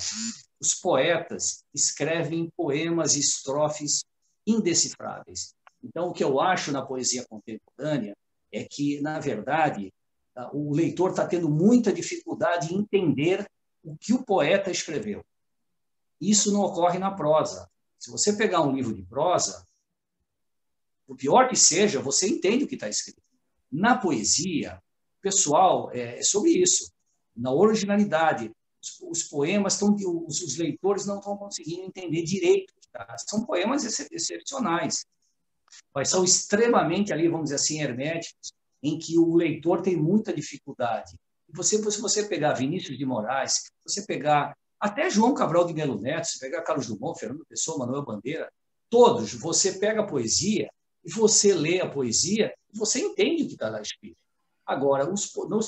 Speaker 2: os poetas escrevem poemas e estrofes indecifráveis. Então, o que eu acho na poesia contemporânea é que, na verdade, o leitor está tendo muita dificuldade em entender o que o poeta escreveu. Isso não ocorre na prosa. Se você pegar um livro de prosa, por pior que seja, você entende o que está escrito. Na poesia, pessoal, é sobre isso. Na originalidade, os poemas os leitores não estão conseguindo entender direito. Tá? São poemas excepcionais, mas são extremamente ali, vamos dizer assim, herméticos, em que o leitor tem muita dificuldade. Se você pegar Vinícius de Moraes, você pegar até João Cabral de Melo Neto, se pegar Carlos Drummond, Fernando Pessoa, Manuel Bandeira, todos, você pega a poesia e você lê a poesia e você entende o que está lá escrito. Agora,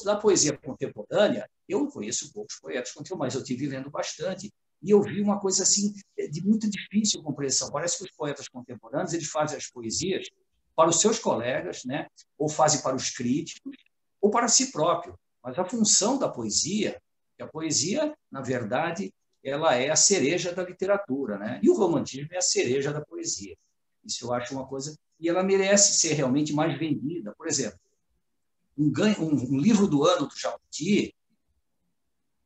Speaker 2: na poesia contemporânea, eu conheço poucos poetas contemporâneos, mas eu estive lendo bastante, e eu vi uma coisa assim de muito difícil compreensão. Parece que os poetas contemporâneos eles fazem as poesias para os seus colegas, né? Ou fazem para os críticos, ou para si próprio. Mas a função da poesia, a poesia, na verdade, ela é a cereja da literatura, né? E o romantismo é a cereja da poesia. Isso eu acho uma coisa... E ela merece ser realmente mais vendida. Por exemplo, um livro do ano do Jabuti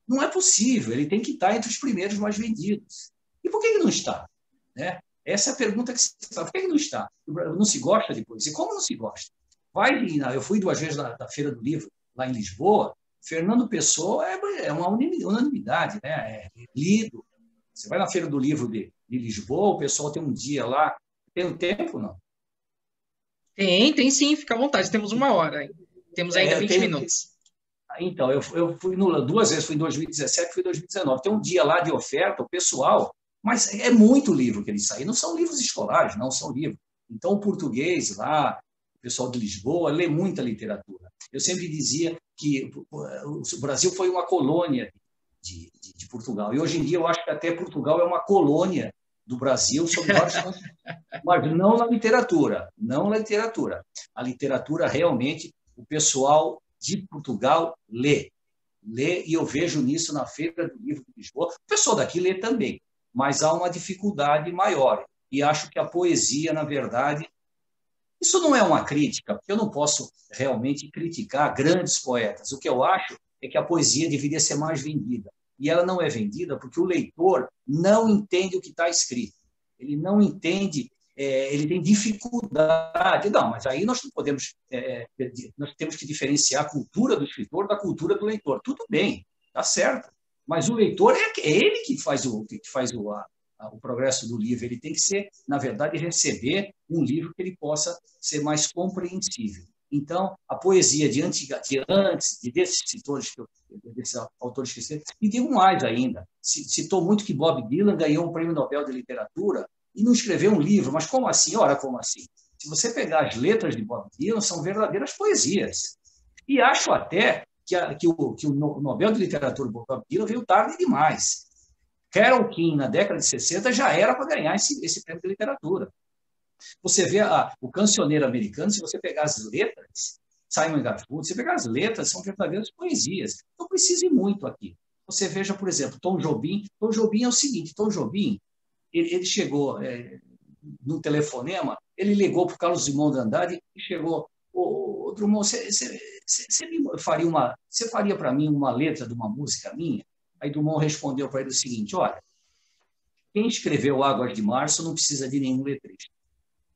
Speaker 2: não é possível, ele tem que estar entre os primeiros mais vendidos. E por que ele não está? Né? Essa é a pergunta que se faz. Por que ele não está? Não se gosta de poesia? Como não se gosta? Eu fui 2 vezes na Feira do Livro, lá em Lisboa. Fernando Pessoa é uma unanimidade, né? É lido. Você vai na Feira do Livro de Lisboa, o pessoal tem um dia lá. Tem um tempo, não?
Speaker 1: Tem sim, fica à vontade. Temos 1 hora, hein? Temos ainda 20 minutos.
Speaker 2: Então, eu fui 2 vezes, fui em 2017 e fui em 2019. Tem um dia lá de oferta, o pessoal... Mas é muito livro que eles saem. Não são livros escolares, não são livros. Então, o português lá, o pessoal de Lisboa, lê muita literatura. Eu sempre dizia que o Brasil foi uma colônia de Portugal. E hoje em dia eu acho que até Portugal é uma colônia do Brasil sobre vários pontos. Mas não na literatura. Não na literatura. A literatura, realmente, o pessoal de Portugal lê. Lê, e eu vejo nisso na Feira do Livro de Lisboa. O pessoal daqui lê também. Mas há uma dificuldade maior. E acho que a poesia, na verdade... Isso não é uma crítica, porque eu não posso realmente criticar grandes poetas. O que eu acho é que a poesia deveria ser mais vendida. E ela não é vendida porque o leitor não entende o que está escrito. Ele não entende, ele tem dificuldade. Não, mas aí nós não podemos... nós temos que diferenciar a cultura do escritor da cultura do leitor. Tudo bem, está certo. Mas o leitor é ele que faz o progresso do livro. Ele tem que ser, na verdade, receber um livro que ele possa ser mais compreensível. Então, a poesia desses autores que citei, e digo mais ainda, citou muito que Bob Dylan ganhou um prêmio Nobel de Literatura e não escreveu um livro. Mas como assim? Ora, como assim? Se você pegar as letras de Bob Dylan, são verdadeiras poesias. E acho até que o Nobel de Literatura do Bob Dylan veio tarde demais. Carole King, na década de 60, já era para ganhar esse prêmio de literatura. Você vê o cancioneiro americano, se você pegar as letras, Simon Garfunkel, se pegar as letras, são verdadeiras poesias. Não precisa ir muito aqui. Você veja, por exemplo, Tom Jobim. Tom Jobim é o seguinte, Tom Jobim, ele chegou no telefonema, ele ligou para o Carlos Drummond de Andrade e chegou: ô Drummond, você faria para mim uma letra de uma música minha? Aí Drummond respondeu para ele o seguinte: olha, quem escreveu Águas de Março não precisa de nenhum letrista.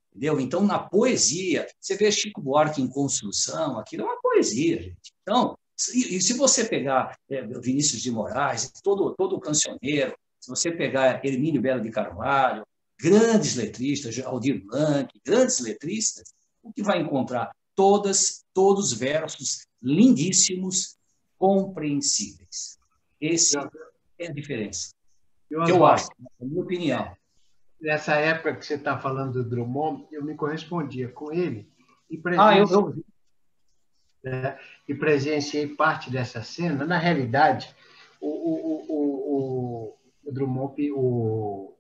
Speaker 2: Entendeu? Então, na poesia, você vê Chico Buarque em Construção, aquilo é uma poesia, gente. Então, e se você pegar Vinícius de Moraes, todo o cancioneiro, se você pegar Hermínio Belo de Carvalho, grandes letristas, Aldir Blanc, grandes letristas, o que vai encontrar? Todos versos lindíssimos, compreensíveis. Essa é a diferença. Eu acho, na minha opinião.
Speaker 4: Nessa época que você está falando do Drummond, eu me correspondia com ele e presenciei parte dessa cena. Na realidade, o Drummond, o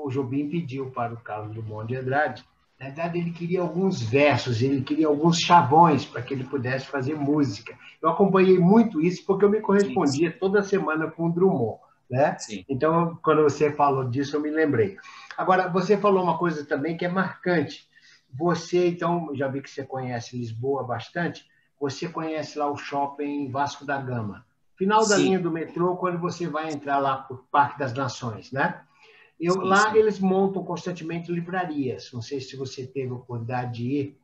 Speaker 4: Jobim pediu para o Carlos Drummond de Andrade. Na verdade, ele queria alguns versos, ele queria alguns chavões para que ele pudesse fazer música. Eu acompanhei muito isso porque eu me correspondia toda semana com o Drummond. Né? Então, quando você falou disso, eu me lembrei. Agora, você falou uma coisa também que é marcante. Você, então, já vi que você conhece Lisboa bastante, você conhece lá o shopping Vasco da Gama. Final da linha do metrô, quando você vai entrar lá para o Parque das Nações, né? Lá eles montam constantemente livrarias. Não sei se você teve a oportunidade de ir.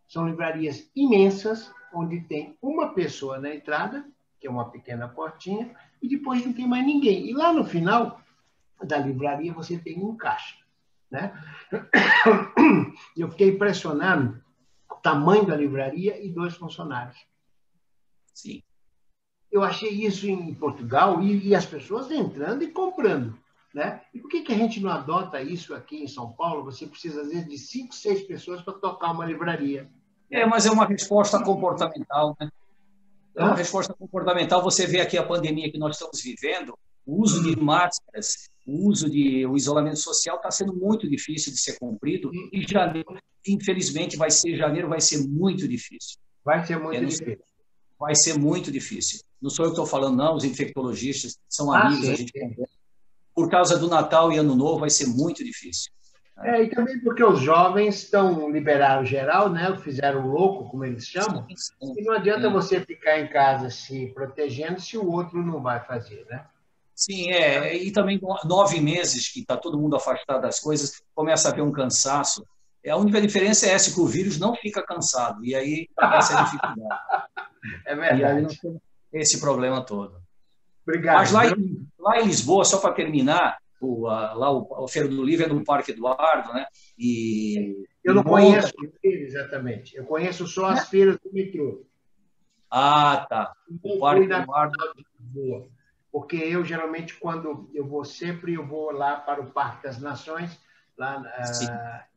Speaker 4: São livrarias imensas, onde tem uma pessoa na entrada, que é uma pequena portinha, e depois não tem mais ninguém. E lá no final da livraria você tem um caixa. Né? Eu fiquei impressionado com o tamanho da livraria e 2 funcionários.
Speaker 2: Sim.
Speaker 4: Eu achei isso em Portugal e as pessoas entrando e comprando. Né? E por que a gente não adota isso aqui em São Paulo? Você precisa, às vezes, de 5, 6 pessoas para tocar uma livraria.
Speaker 2: Mas é uma resposta comportamental, né? É uma resposta comportamental. Você vê aqui a pandemia que nós estamos vivendo, o uso de máscaras, o isolamento social está sendo muito difícil de ser cumprido, e janeiro, infelizmente, janeiro vai ser muito difícil.
Speaker 4: Vai ser muito difícil.
Speaker 2: Vai ser muito difícil. Não sou eu que estou falando, não, os infectologistas são amigos, a gente conversa. Por causa do Natal e Ano Novo vai ser muito difícil.
Speaker 4: E também porque os jovens estão liberaram geral, né? Fizeram louco, como eles chamam,
Speaker 2: Sim,
Speaker 4: e não adianta
Speaker 2: sim.
Speaker 4: você ficar em casa se protegendo se o outro não vai fazer, né?
Speaker 2: Sim, e também 9 meses que está todo mundo afastado das coisas, começa a haver um cansaço. A única diferença é essa, que o vírus não fica cansado, e aí essa é a dificuldade.
Speaker 4: É
Speaker 2: E aí nós
Speaker 4: verdade.
Speaker 2: temos esse problema todo. Mas
Speaker 4: Obrigado,
Speaker 2: lá
Speaker 4: viu?
Speaker 2: lá em Lisboa, só para terminar, lá o Feira do Livro é no Parque Eduardo, né?
Speaker 4: Eu
Speaker 2: E
Speaker 4: não
Speaker 2: monta.
Speaker 4: conheço a feira exatamente. Eu conheço só
Speaker 2: Né?
Speaker 4: as feiras do metrô.
Speaker 2: Ah, tá. O
Speaker 4: Não fui
Speaker 2: Parque
Speaker 4: na
Speaker 2: Eduardo.
Speaker 4: Bienal de Lisboa, porque eu geralmente quando eu vou sempre eu vou lá para o Parque das Nações, lá
Speaker 2: Sim,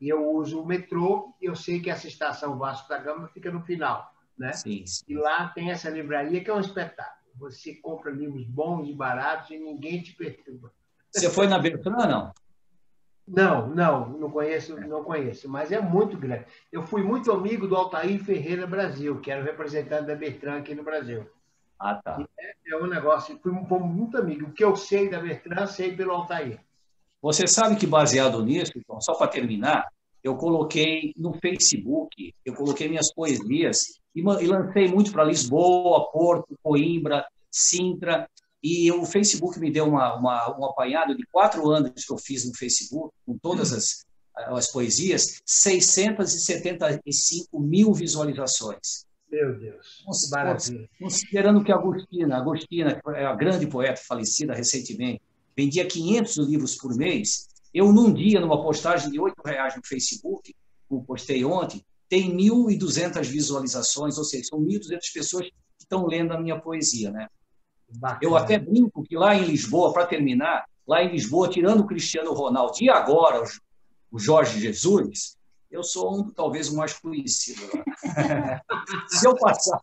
Speaker 4: e eu uso o metrô. E eu sei que essa estação Vasco da Gama fica no final, né?
Speaker 2: sim,
Speaker 4: E
Speaker 2: sim.
Speaker 4: lá tem essa livraria que é um espetáculo. Você compra livros bons e baratos e ninguém te perturba.
Speaker 2: Você foi na Bertrand, não?
Speaker 4: Não conheço, não conheço, mas é muito grande. Eu fui muito amigo do Altair Ferreira Brasil, que era o representante da Bertrand aqui no Brasil.
Speaker 2: Ah,
Speaker 4: E
Speaker 2: tá.
Speaker 4: é um negócio, fomos muito amigos. O que eu sei da Bertrand, sei pelo Altair.
Speaker 2: Você sabe que, baseado nisso, então, só para terminar, eu coloquei no Facebook, eu coloquei minhas poesias e lancei muito para Lisboa, Porto, Coimbra, Sintra, e o Facebook me deu um apanhado de 4 anos que eu fiz no Facebook, com todas as poesias, 675 mil visualizações.
Speaker 4: Meu Deus, que maravilha.
Speaker 2: Considerando que a Agostina, que é a grande poeta falecida recentemente, vendia 500 livros por mês, eu, num dia, numa postagem de R$ 8 no Facebook, como postei ontem, tem 1.200 visualizações, ou seja, são 1.200 pessoas que estão lendo a minha poesia. Né? Eu até
Speaker 4: Bacana.
Speaker 2: brinco que lá em Lisboa, para terminar, lá em Lisboa, tirando o Cristiano Ronaldo e agora o Jorge Jesus, eu sou talvez o mais conhecido lá. Se eu passar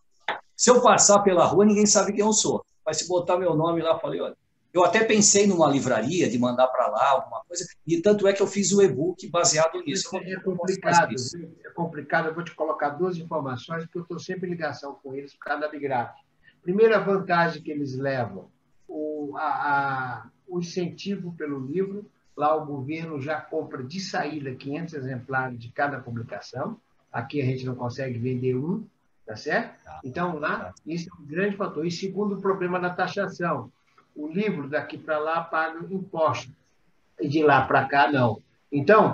Speaker 2: Se eu passar pela rua, ninguém sabe quem eu sou. Mas se botar meu nome lá, eu falei, olha, eu até pensei numa livraria de mandar para lá alguma coisa, e tanto é que eu fiz o e-book baseado nisso. Eu
Speaker 4: É
Speaker 2: não posso fazer
Speaker 4: complicado,
Speaker 2: isso.
Speaker 4: viu? É complicado. Eu vou te colocar duas informações, porque eu estou sempre em ligação com eles por causa da Migrap. Primeira vantagem que eles levam, o incentivo pelo livro. Lá o governo já compra de saída 500 exemplares de cada publicação. Aqui a gente não consegue vender um, tá certo?
Speaker 2: Tá,
Speaker 4: Então, lá,
Speaker 2: tá.
Speaker 4: isso é um grande fator. E segundo, o problema da taxação. O livro daqui para lá paga imposto, e de lá para cá, não. Então,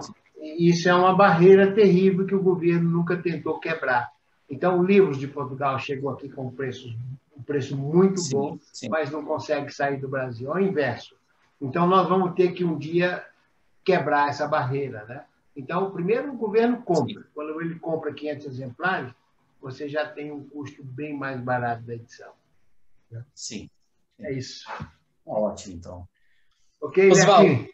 Speaker 4: isso é uma barreira terrível que o governo nunca tentou quebrar. Então, o livro de Portugal chegou aqui com um preço muito bom,
Speaker 2: Sim, sim,
Speaker 4: mas não consegue sair do Brasil. Ao inverso. Então, nós vamos ter que um dia quebrar essa barreira, né? Então, primeiro o governo
Speaker 2: sim,
Speaker 4: compra. Quando ele compra 500 exemplares, você já tem um custo bem mais barato da edição.
Speaker 2: sim,
Speaker 4: É
Speaker 2: sim.
Speaker 4: isso.
Speaker 2: Ótimo, então.
Speaker 4: Ok,
Speaker 1: Oswaldo,
Speaker 4: Lequim?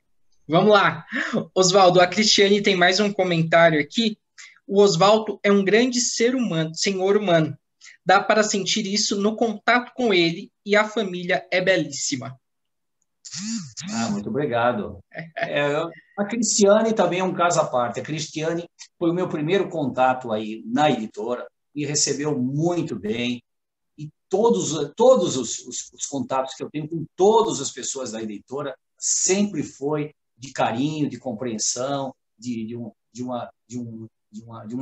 Speaker 1: vamos lá. Oswaldo, a Cristiane tem mais um comentário aqui. O Oswaldo é um grande ser humano, senhor humano. Dá para sentir isso no contato com ele e a família é belíssima.
Speaker 2: Muito obrigado. A Cristiane também é um caso à parte. A Cristiane foi o meu primeiro contato aí na editora, me recebeu muito bem. E todos os contatos que eu tenho com todas as pessoas da editora sempre foi de carinho, de compreensão, de uma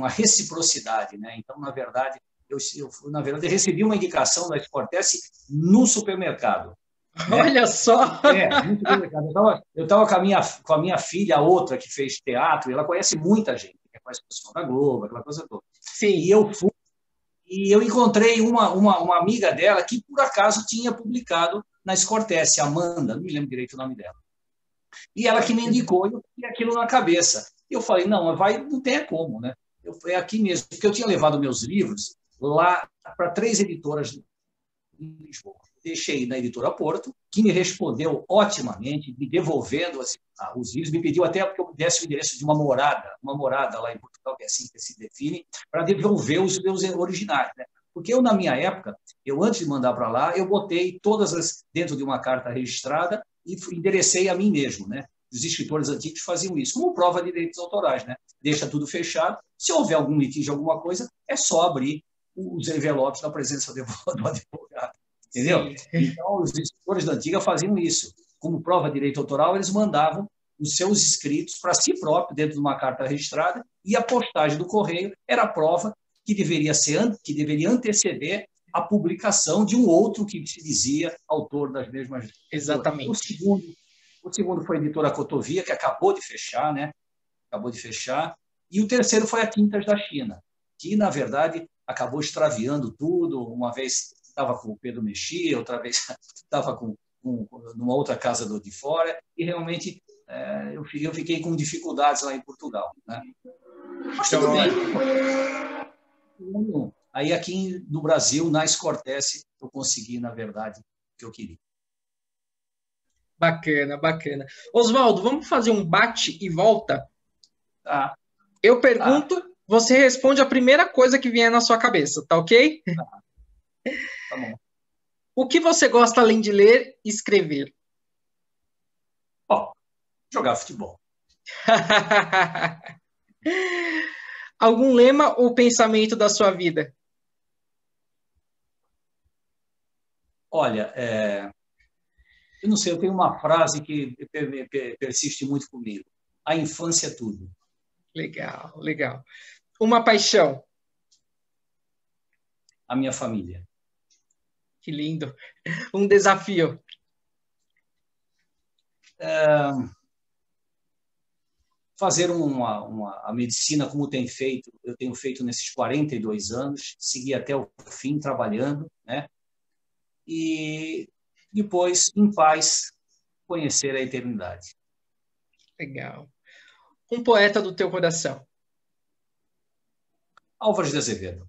Speaker 2: reciprocidade. Né? Então, na verdade, eu recebi uma indicação da Sportesse no supermercado. Né?
Speaker 1: Olha só!
Speaker 2: No supermercado. Eu estava com a minha filha, a outra que fez teatro, e ela conhece muita gente, que conhece o pessoal da Globo, aquela coisa toda.
Speaker 1: Sim.
Speaker 2: E eu encontrei uma amiga dela que, por acaso, tinha publicado na Scortese, Amanda, não me lembro direito o nome dela. E ela que me indicou, eu tinha aquilo na cabeça. E eu falei, não tem como, né? É aqui mesmo, porque eu tinha levado meus livros lá para 3 editoras de Lisboa. Deixei na editora Porto, que me respondeu otimamente, me devolvendo os livros, me pediu até que eu desse o endereço de uma morada lá em Portugal, que é assim que se define, para devolver os meus originais. Né? Porque eu, na minha época, antes de mandar para lá, eu botei todas dentro de uma carta registrada e enderecei a mim mesmo. Né? Os escritores antigos faziam isso, como prova de direitos autorais. Né? Deixa tudo fechado. Se houver algum litígio, alguma coisa, é só abrir os envelopes na presença do advogado. Entendeu? Então, os escritores da antiga faziam isso. Como prova de direito autoral, eles mandavam os seus escritos para si próprio, dentro de uma carta registrada, e a postagem do correio era a prova que deveria anteceder a publicação de um outro que se dizia autor das mesmas.
Speaker 1: Exatamente.
Speaker 2: O segundo foi a editora Cotovia, que acabou de fechar, né? Acabou de fechar. E o terceiro foi a Tintas da China, que, na verdade, acabou extraviando tudo. Uma vez estava com o Pedro Mexia, outra vez estava numa outra casa de fora, e realmente eu fiquei com dificuldades lá em Portugal, né? Mas tudo bem. Aí aqui no Brasil, na Escortece, eu consegui, na verdade, o que eu queria.
Speaker 1: Bacana, bacana. Oswaldo, vamos fazer um bate e volta?
Speaker 2: Tá.
Speaker 1: Eu pergunto, você responde a primeira coisa que vier na sua cabeça, tá ok?
Speaker 2: Tá bom.
Speaker 1: O que você gosta além de ler e escrever?
Speaker 2: Jogar futebol.
Speaker 1: Algum lema ou pensamento da sua vida?
Speaker 2: Olha, eu não sei, eu tenho uma frase que persiste muito comigo. A infância é tudo.
Speaker 1: Legal, legal. Uma paixão?
Speaker 2: A minha família.
Speaker 1: Que lindo. Um desafio?
Speaker 2: Fazer a medicina como eu tenho feito nesses 42 anos, seguir até o fim trabalhando, né? E depois, em paz, conhecer a eternidade.
Speaker 1: Legal. Um poeta do teu coração?
Speaker 2: Álvares de Azevedo.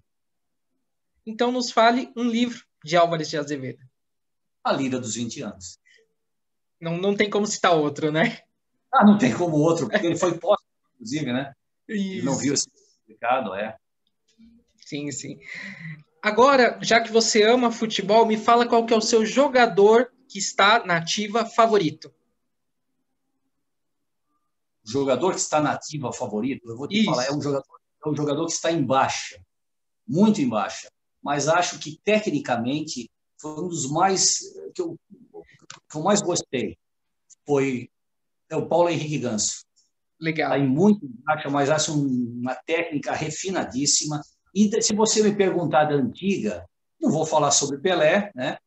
Speaker 1: Então nos fale um livro de Álvares de Azevedo.
Speaker 2: A Lira dos 20 anos.
Speaker 1: Não tem como citar outro, né?
Speaker 2: Não tem como outro, porque ele foi póstumo, inclusive, né?
Speaker 1: Isso.
Speaker 2: Ele não viu esse publicado,
Speaker 1: Sim, sim. Agora, já que você ama futebol, me fala qual que é o seu jogador que está na ativa favorito.
Speaker 2: O jogador que está na ativa favorito, eu vou te falar, é um jogador que está em baixa, muito em baixa, mas acho que tecnicamente foi um dos mais que eu mais gostei. Foi o Paulo Henrique Ganso.
Speaker 1: Legal.
Speaker 2: Está em muito em baixa, mas acho uma técnica refinadíssima. E se você me perguntar da antiga, não vou falar sobre Pelé, né?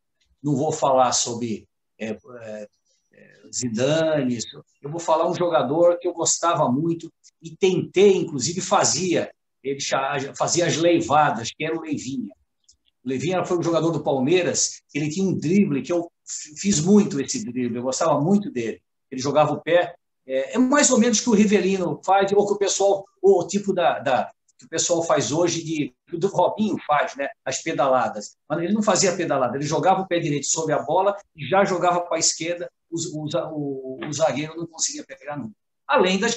Speaker 2: Não vou falar sobre Zidane, eu vou falar um jogador que eu gostava muito e tentei, inclusive ele fazia as leivadas, que era o Leivinha. O Leivinha foi um jogador do Palmeiras, ele tinha um drible, que eu fiz muito esse drible, eu gostava muito dele. Ele jogava o pé, é mais ou menos que o Rivelino faz, ou que o pessoal, o tipo que o pessoal faz hoje, do Robinho faz, né? As pedaladas. Mas ele não fazia pedalada, ele jogava o pé direito sobre a bola e já jogava para a esquerda, o zagueiro não conseguia pegar nunca. Além das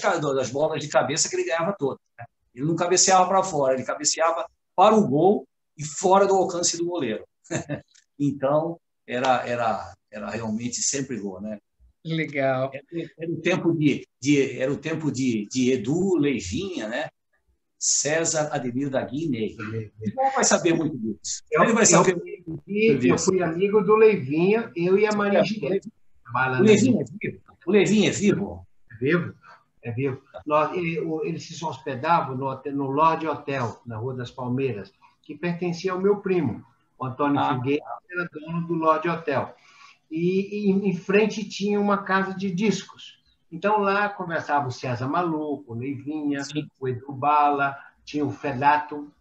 Speaker 2: bolas de cabeça que ele ganhava todas, né? Ele não cabeceava para fora, ele cabeceava para o gol e fora do alcance do goleiro. Então, era realmente sempre gol, né?
Speaker 1: Legal.
Speaker 2: Era o tempo de Edu, Leivinha, né? César, Ademir da Guiné. Ele não vai saber muito disso. Ele vai saber muito disso.
Speaker 4: Eu fui amigo do Leivinha, eu e a Maria Gireto.
Speaker 2: O Leivinha é vivo?
Speaker 4: É vivo. É vivo. Eles se hospedavam no Lorde Hotel, na Rua das Palmeiras, que pertencia ao meu primo. O Antônio Figueiredo era dono do Lorde Hotel. E em frente tinha uma casa de discos. Então, lá conversava o César Maluco, o Leivinha, sim, o Edu Bala, tinha o Fedato,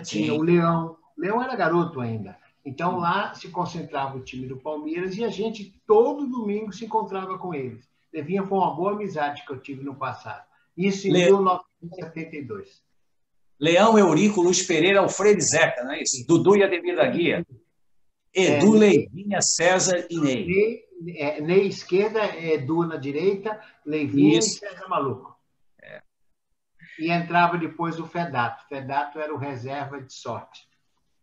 Speaker 4: tinha o Leão. O Leão era garoto ainda. Então, lá se concentrava o time do Palmeiras e a gente, todo domingo, se encontrava com eles. Leivinha foi uma boa amizade que eu tive no passado. Isso em 1972.
Speaker 2: Leão, Eurico, Luiz Pereira, Alfredo Zeca, não é isso? Dudu e Ademir da Guia. Edu, Leivinha, César e Ney.
Speaker 4: Ney esquerda, Edu na direita, Leivinha e César Maluco. E entrava depois o Fedato. Fedato era o reserva de sorte.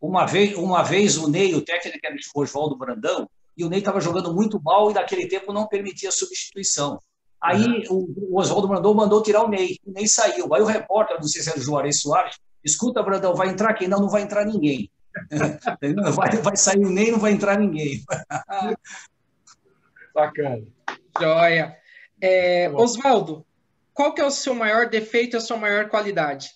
Speaker 2: Uma vez o Ney, o técnico era o Oswaldo Brandão, e o Ney estava jogando muito mal e naquele tempo não permitia substituição. Aí o Oswaldo Brandão mandou tirar o Ney saiu. Aí o repórter, não sei se era o Juarez Soares, escuta, Brandão, vai entrar quem? Não vai entrar ninguém. Vai sair o Ney, não vai entrar ninguém.
Speaker 1: Bacana. Joia. Oswaldo, qual que é o seu maior defeito e a sua maior qualidade?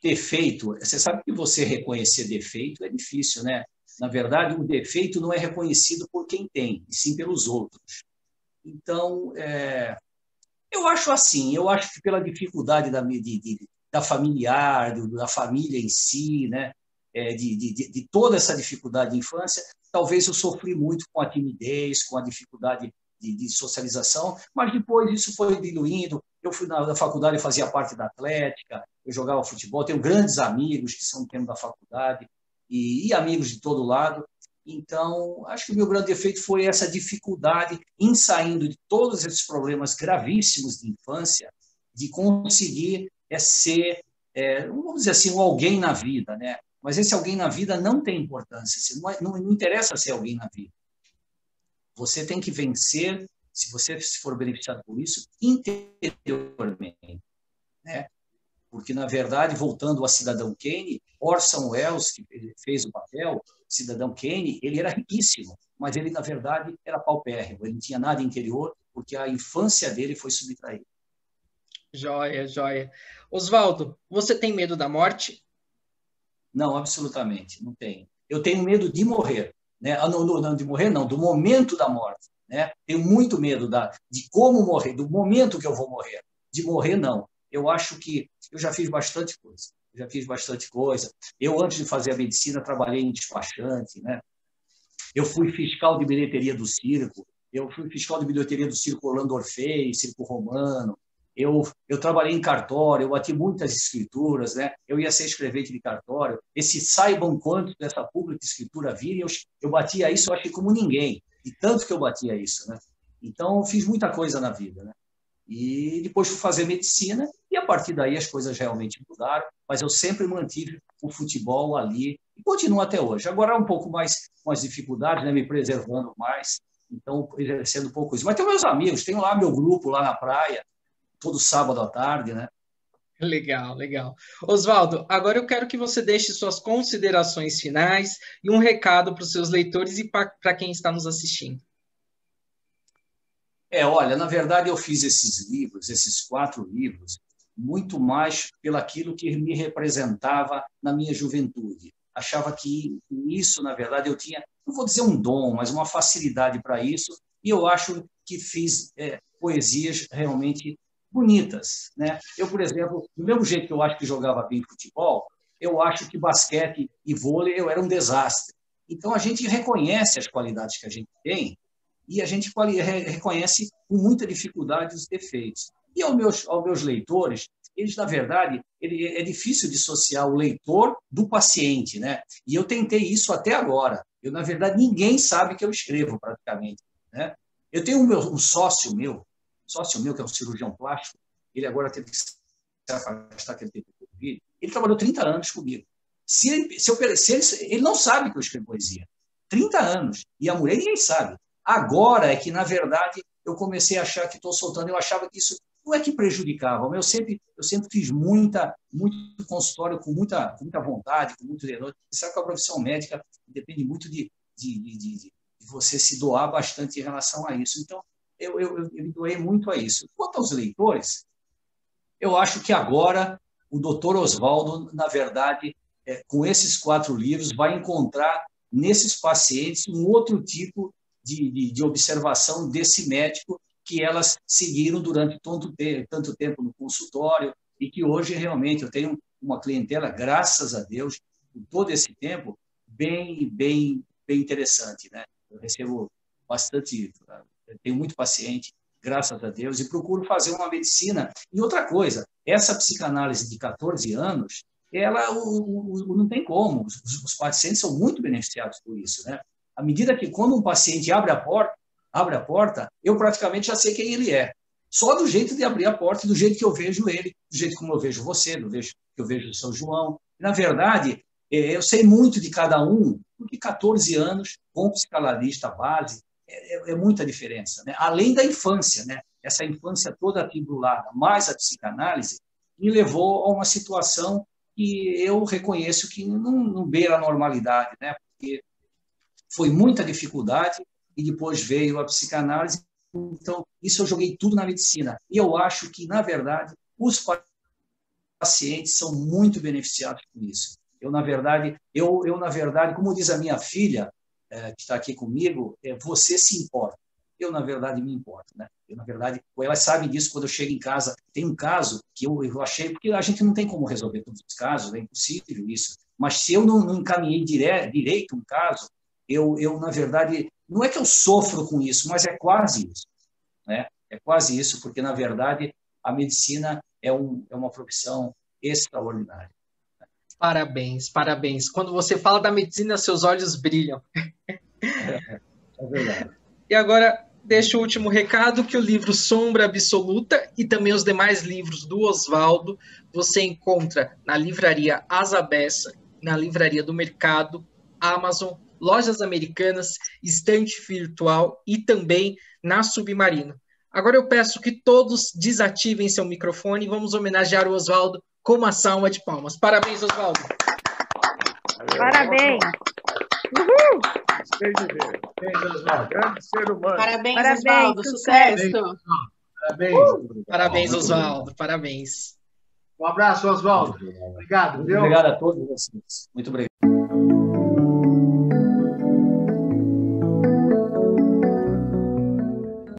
Speaker 2: Defeito, você sabe que você reconhecer defeito é difícil, né? Na verdade, o defeito não é reconhecido por quem tem, e sim pelos outros. Então, eu acho assim, eu acho que pela dificuldade da familiar, da família em si, né? De toda essa dificuldade de infância, talvez eu sofri muito com a timidez, com a dificuldade de socialização, mas depois isso foi diluindo. Eu fui na faculdade, fazia parte da atlética, eu jogava futebol, tenho grandes amigos que são do tempo da faculdade e amigos de todo lado. Então, acho que o meu grande defeito foi essa dificuldade em saindo de todos esses problemas gravíssimos de infância, de conseguir ser, vamos dizer assim, um alguém na vida, né? Mas esse alguém na vida não tem importância, não interessa ser alguém na vida. Você tem que vencer, se você for beneficiado por isso, interiormente, né? Porque, na verdade, voltando a Cidadão Kane, Orson Welles, que fez o papel, Cidadão Kane, ele era riquíssimo, mas ele, na verdade, era paupérrimo, ele não tinha nada interior, porque a infância dele foi subtraída.
Speaker 1: Joia, joia. Oswaldo, você tem medo da morte?
Speaker 2: Não, absolutamente, não tenho. Eu tenho medo de morrer, né? Não, de morrer não, do momento da morte, né? Tenho muito medo de como morrer, do momento que eu vou morrer. De morrer, não. Eu acho que eu já fiz bastante coisa. Eu, antes de fazer a medicina, trabalhei em despachante, né? Eu fui fiscal de bilheteria do circo, eu fui fiscal de bilheteria do circo Orlando Orfei, circo romano, eu trabalhei em cartório, eu bati muitas escrituras, né? Eu ia ser escrevente de cartório. Esse saibam quanto dessa pública escritura vira, eu batia isso, eu achei como ninguém, e tanto que eu batia isso, né? Então, eu fiz muita coisa na vida, né? E depois fui fazer medicina, e a partir daí as coisas realmente mudaram, mas eu sempre mantive o futebol ali, e continuo até hoje. Agora um pouco mais com as dificuldades, né? Me preservando mais, então exercendo um pouco isso. Mas tenho meus amigos, tenho lá meu grupo lá na praia, todo sábado à tarde, né?
Speaker 1: Legal, legal. Oswaldo, agora eu quero que você deixe suas considerações finais e um recado para os seus leitores e para quem está nos assistindo.
Speaker 2: Olha, na verdade eu fiz esses livros, esses 4 livros, muito mais pelaquilo que me representava na minha juventude. Achava que isso, na verdade, eu tinha, não vou dizer um dom, mas uma facilidade para isso, e eu acho que fiz poesias realmente bonitas, né? Eu, por exemplo, do mesmo jeito que eu acho que jogava bem futebol, eu acho que basquete e vôlei eu era um desastre. Então a gente reconhece as qualidades que a gente tem e a gente reconhece com muita dificuldade os defeitos. E aos meus leitores, eles, na verdade, é difícil dissociar o leitor do paciente, né? E eu tentei isso até agora. Na verdade, ninguém sabe que eu escrevo, praticamente, né? Eu tenho um sócio meu, que é um cirurgião plástico, ele agora teve que se afastar, que ele teve Covid, ele trabalhou 30 anos comigo. Ele não sabe que eu escrevo poesia. 30 anos. E a mulher ninguém sabe. Agora é que, na verdade, eu comecei a achar que estou soltando. Eu achava que isso não é que prejudicava. Eu sempre fiz muito consultório com muita vontade, com muito denúncio. Você sabe que a profissão médica depende muito de você se doar bastante em relação a isso. Então, eu me doei muito a isso. Quanto aos leitores, eu acho que agora o doutor Oswaldo, na verdade, com esses 4 livros, vai encontrar nesses pacientes um outro tipo de observação desse médico que elas seguiram durante tanto tempo no consultório e que hoje realmente eu tenho uma clientela, graças a Deus, por todo esse tempo, bem interessante, né? Eu recebo bastante, eu tenho muito paciente, graças a Deus, e procuro fazer uma medicina. E outra coisa, essa psicanálise de 14 anos, ela não tem como, os pacientes são muito beneficiados por isso, né? À medida que, quando um paciente abre a porta, eu praticamente já sei quem ele é. Só do jeito de abrir a porta, do jeito que eu vejo ele, do jeito como eu vejo você, do jeito que eu vejo o São João. Na verdade, eu sei muito de cada um, porque 14 anos, com psicanalista base, é muita diferença, né? Além da infância, né? Essa infância toda atribulada, mais a psicanálise, me levou a uma situação que eu reconheço que não beira a normalidade, né? Porque foi muita dificuldade e depois veio a psicanálise. Então, isso eu joguei tudo na medicina. E eu acho que, na verdade, os pacientes são muito beneficiados com isso. Na verdade, como diz a minha filha, que está aqui comigo, você se importa. Eu, na verdade, me importo, né? Na verdade, elas sabem disso quando eu chego em casa. Tem um caso que eu achei, porque a gente não tem como resolver todos os casos, é impossível isso. Mas se eu não encaminhei direito um caso, eu, na verdade, não é que eu sofro com isso, mas é quase isso, né? É quase isso, porque, na verdade, a medicina é uma profissão extraordinária.
Speaker 1: Parabéns, parabéns. Quando você fala da medicina, seus olhos brilham.
Speaker 2: É verdade.
Speaker 1: E agora, deixo o último recado, que o livro Sombra Absoluta e também os demais livros do Oswaldo você encontra na livraria Asa Bessa, na livraria do Mercado, Amazon, Lojas Americanas, Estante Virtual e também na Submarino. Agora eu peço que todos desativem seu microfone e vamos homenagear o Oswaldo com uma salva de palmas. Parabéns, Oswaldo.
Speaker 3: Parabéns.
Speaker 5: Uhul! Grande ser humano.
Speaker 6: Parabéns, Oswaldo. Sucesso.
Speaker 4: Parabéns.
Speaker 1: Parabéns, Oswaldo. Parabéns.
Speaker 4: Um abraço, Oswaldo. Obrigado, viu?
Speaker 2: Obrigado a todos vocês. Muito obrigado.